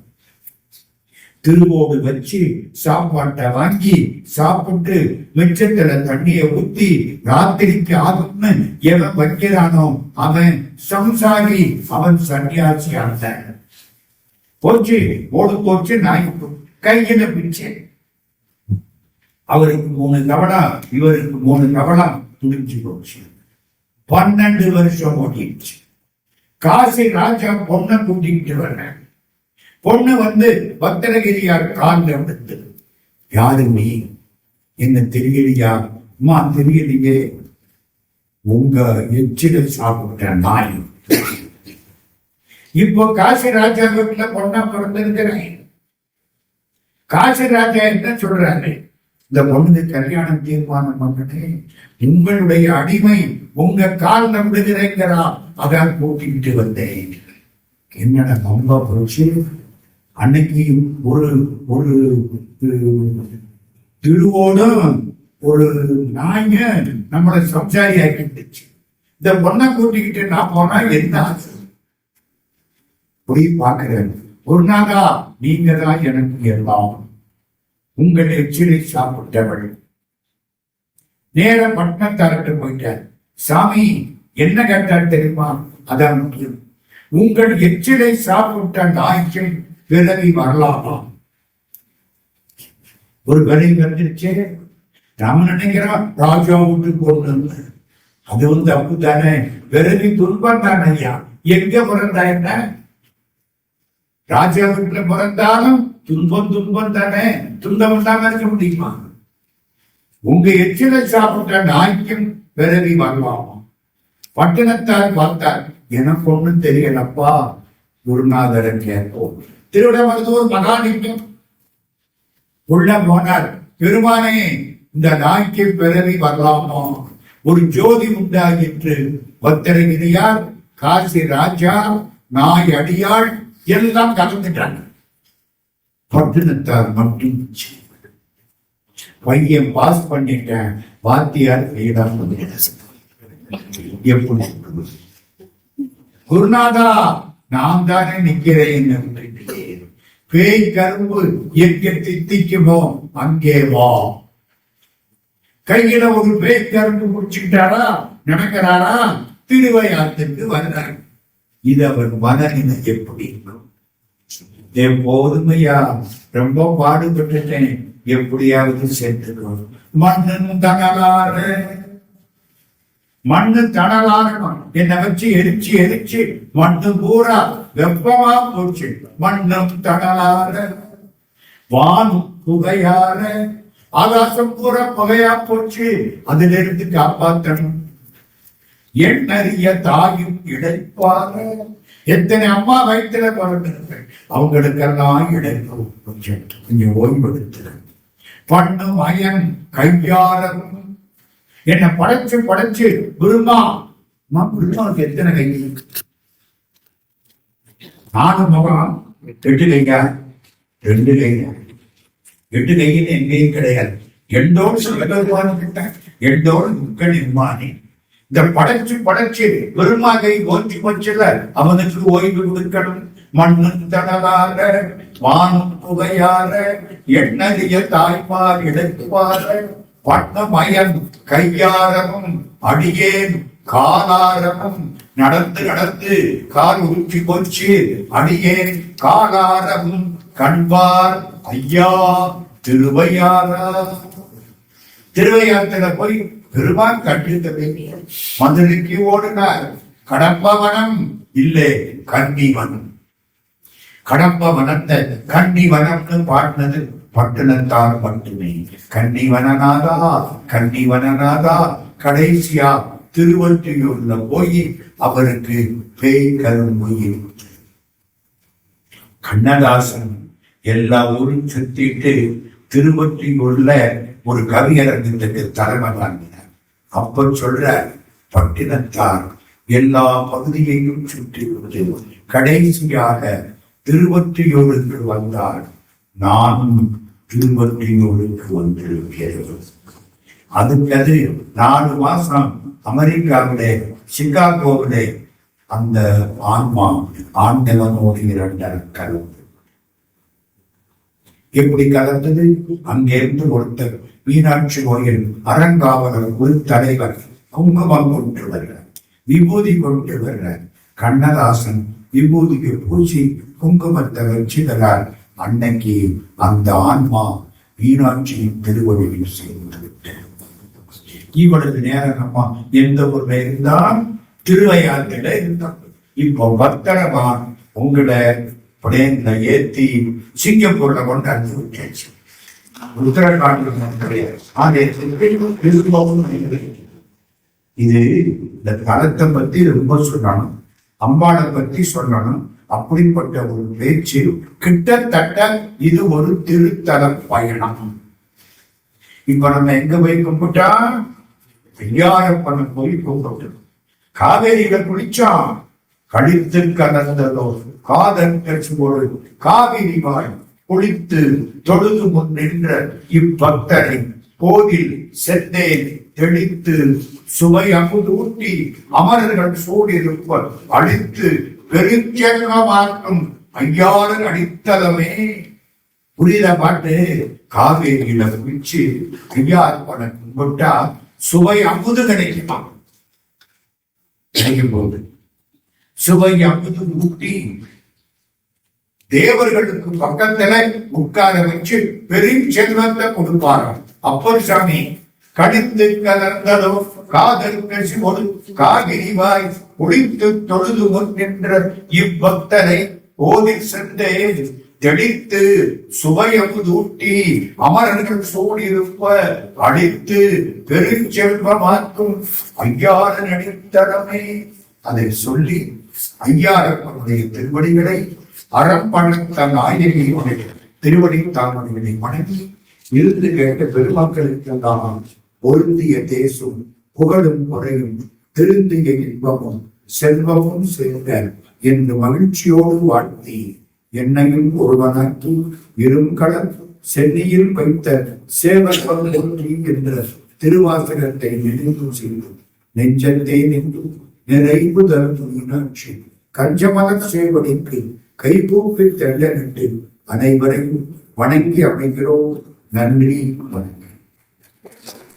திருவோடு வச்சு சாப்பாட்டை வாங்கி சாப்பிட்டு மிச்சத்துல தண்ணிய ஊத்தி ராத்திரிக்கு ஆகும்னு எவன் வைக்கிறானோ அவன் சம்சாரி, அவன் சன்னியாசி ஆன போச்சு. ஓடு போச்சு, நாய் கையில பிடிச்சு. அவருக்கு 3 கவலம், இவருக்கு 3 கவலம் துணிஞ்சு போச்சு. 12 வருஷம் ஓடிடுச்சு. காசி ராஜா பொண்ணை கூட்டிக்கிட்டு வர்ற. பொண்ணு வந்து பத்திரகிரியார் காலில் விடுத்து, யாரு நீ? என்ன தெரியலையா? அம்மா தெரியலையே, உங்க எச்சில சாப்பிட்ட நாய். இப்போ காசி ராஜா வீட்டுல பொண்ணா பிறந்திருக்கிறேன். காசி ராஜா என்ன சொல்றாரு? இந்த பொண்ணு கல்யாணம் தீர்மானம் பண்ணனே, உங்களுடைய அடிமை உங்க காலில் விடுகிறேங்கிறா, அதான் கூட்டிக்கிட்டு வந்தேன். என்னடா ரொம்ப போச்சு. அன்னைக்கு ஒரு ஒரு திருவோடும் ஒரு நாய நம்மளை சம்சாரி ஆக்கிடுச்சு. இந்த பொண்ணை கூட்டிக்கிட்டு நான் போனா என்ன ஆச்சு? போய் பார்க்கிறேன். ஒரு நாளா நீங்க தான் எனக்கு எல்லாம், உங்கள் எச்சிலை சாப்பிட்டவள். நேர பட்டணத்தார்கிட்ட போயிட்டார். சாமி என்ன கேட்டார் தெரியுமா? அதான் முக்கியம். உங்கள் எச்சிலை சாப்பிட்ட நாய்க்கு பிறவி வரலாமா? ஒரு விலை வந்துருச்சு. நாம நினைக்கிறோம் ராஜா விட்டு போடணும், அது வந்து அப்படித்தானே. பிறவி துன்பம் தானே ஐயா. எங்க பிறந்தா என்ன? ராஜா வீட்டுல பிறந்தாலும் துன்பம் துன்பம் தானே. துன்பம் இல்லாம இருக்க முடியுமா? உங்க எச்சிலை சாப்பிட்ட நாய்க்கும் பிறவி வரலாமா? பட்டினத்தார் பார்த்தார். எனக்கு ஒண்ணும் தெரியலப்பா. குருநாதரை கேட்போம். திருவிடமருதூர் மகாலிங்கம் உள்ள போனார். பெருமானே, இந்த நாய்க்கு பிறவி வரலாமா? ஒரு ஜோதி உண்டாயிற்று. பத்திரகிரியார், காசி ராஜா, நாய் அடியாள் எல்லாம் கலந்துட்டாங்க. பட்டினத்தார் மட்டும் பையன் பாஸ் பண்ணிட்டேன், வாத்தியார் எப்படி? குருநாதா, நான் தானே நிக்கிறேன். பேய் கரும்பு எங்கே தித்திக்குமோ அங்கே வா. கையில ஒரு பேய் கரும்பு முடிச்சுக்கிட்டாரா, நடக்கிறாரா, திருவையாற்றுக்கு வர்றார். இது அவர் மனநிலை எப்படி இருக்கும்? எப்போதுமையா ரொம்ப பாடுபட்டுட்டேன், எப்படியாவது சேர்த்துக்கணும். மண்ணு தணலாகணும். என்னை வச்சு எரிச்சு எரிச்சு மண்ணு பூரா வெப்பமா போச்சு. மண்ணும் தணலாற, வானும் புகையாற, ஆகாசம் பூரா புகையா போச்சு. அதுல இருந்து காப்பாற்றணும். எண்ணறிய தாயும் இடைப்பாற. எத்தனை அம்மா வயிற்றுல பிறந்திருக்க, அவங்களுக்கெல்லாம் இடைக்கும் கொஞ்சம் ஓய்வெடுத்து பண்ணும் அயன் கையாரம். என்னை படைச்சு படைச்சு குருமா குருமாவுக்கு எத்தனை கை? 4 முகம், 8 கையா, 2 கையா. 8 கையின்னு எங்கேயும் கிடையாது. எண்டோடு சொல்லிட்ட எண்டோடு முக்கணி விமானி. இந்த படைச்சு படைச்சு பெருமாகை ஓஞ்சி போச்சுல, அவனுக்கு ஓய்வு கொடுக்கணும். மண்ணும் தனலார, வானும் புகையார, எண்ணறிய தாய்மார் இழைப்பார, பட்டமயன் கையாரமும் அடியேன் காலாரமும். நடந்து நடந்து கால் உருட்டி போச்சு. அடியேன் காலாரமும் கண்பார் ஐயா திருவையாரா. திருவையாத்துல போய் பெருமான் கண்டித்தது. மதுரைக்கு ஓடுனார். கடம்பவனம் இல்லை, கன்னிவனம். கடம்பவனத்தை கன்னிவனம்னு பாடினது பட்டினத்தார் மட்டுமே. கன்னிவனநாதா கன்னிவனநாதா. கடைசியா திருவொற்றியூர்ல போய் அவருக்கு பேய் கரும்பு. கண்ணதாசன் எல்லா ஊரும் சுத்திட்டு திருவொற்றியூர்ல ஒரு கவியரங்கத்துக்கு தலைமை வாங்கினார். அப்ப சொல்ற, பட்டினத்தார் எல்லா பகுதியையும் சுற்றி கடைசியாக திருவொற்றியூருக்கு வந்தார். நானும் திருவொற்றியூருக்கு வந்திருக்கிறேன். அதுக்கு 4 மாசம் அமெரிக்காவிலே சிகாகோவிலே அந்த ஆன்மா ஆண்டவனோடு 2 கலந்து. எப்படி கலந்தது? அங்கிருந்து ஒருத்தர் மீனாட்சி கோயில் அறங்காவலர் ஒரு தலைவர் குங்குமம் கொண்டு வர்ற, விபூதி கொண்டு வர்ற. கண்ணதாசன் விபூதிக்கு பூசி குங்குமத்தை வச்சுகிறார். அன்னைக்கு அந்த ஆன்மா மீனாட்சியின் திருவடியில் சேர்ந்து விட்டேன். இவ்வளவு நேரமா எந்த ஊர்ல இருந்தால் திருவையாற்றில இருந்தான். இப்போ பத்திரமான் உங்களை பிளேன்ல ஏத்தி சிங்கப்பூர்ல கொண்டு அனுப்பி விட்டாச்சு. உத்தரகாண்டில் இது இந்த தலத்தை பத்தி ரொம்ப சொல்லணும், அம்பாளை பத்தி சொல்லணும். அப்படிப்பட்ட ஒரு பேச்சு. கிட்டத்தட்ட இது ஒரு திருத்தல பயணம். இப்ப நம்ம எங்க போய் கும்பிட்டா, ஐயாயிரம் போய் கும்பிட்டு காவேரியில குளிச்சான். கழித்து கலந்ததோ காதல் ஒரு காவிரி வாய் குளித்து தொழுது முன் நின்ற இப்பக்தரை போதில் செத்தேன் தெளித்து சுவை அமுதூட்டி அமரர்கள் சூடிருப்ப அழித்து பெருஞ்செல்வமாக்கும் ஐயாறு அடித்தலமே. புரியுத பாட்டு? காவேரியில குளிச்சு ஐயாறு பணம் கும்பிட்டா சுவை அமுது கிடைக்குமா? கிடைக்கும் போது சுவை அமுது ஊட்டி தேவர்களுக்கு பக்கத்துல உட்கார வச்சு பெருஞ்செல்வத்தை கொடுப்பாராம். அப்பர் சாமி கடித்து கலந்ததோ காதல் கட்சி ஒரு காவிரிவாய் குளித்து தொழுது முன்னின்ற இப்பக்தரை ஓதில் சென்றே தெளித்து சுவையமுதூட்டி அமரர்கள் சூடிருப்ப அடித்து பெருஞ்செல்வமாக்கும் ஐயாரன் அடித்தரமே. அதை சொல்லி ஐயாரனுடைய திருவடிகளை அறப்பணத்த நாயகியுடைய திருவடி தாமரை வணங்கி இருந்து கேட்ட பெருமக்களுக்கு தான் பொருந்திய தேசும் புகழும் குறையும் திருந்திய இன்பமும் செல்வமும் சேர்ந்த என்று மகிழ்ச்சியோடு வாழ்த்தி என்னையும் ஒருவனாக்கி இருங்கடல் சென்னையில் வைத்த சேவர் என்ற திருவாசகத்தை நினைவு செய்து நெஞ்சத்தே நின்று நிறைவு தரும் மீனாட்சி கஞ்சமலர் சேவடிக்கு கைபூப்பி தெள்ளனிட்டு அனைவரையும் வணங்கி அமைகிறோம். நன்றி. வணக்கம்.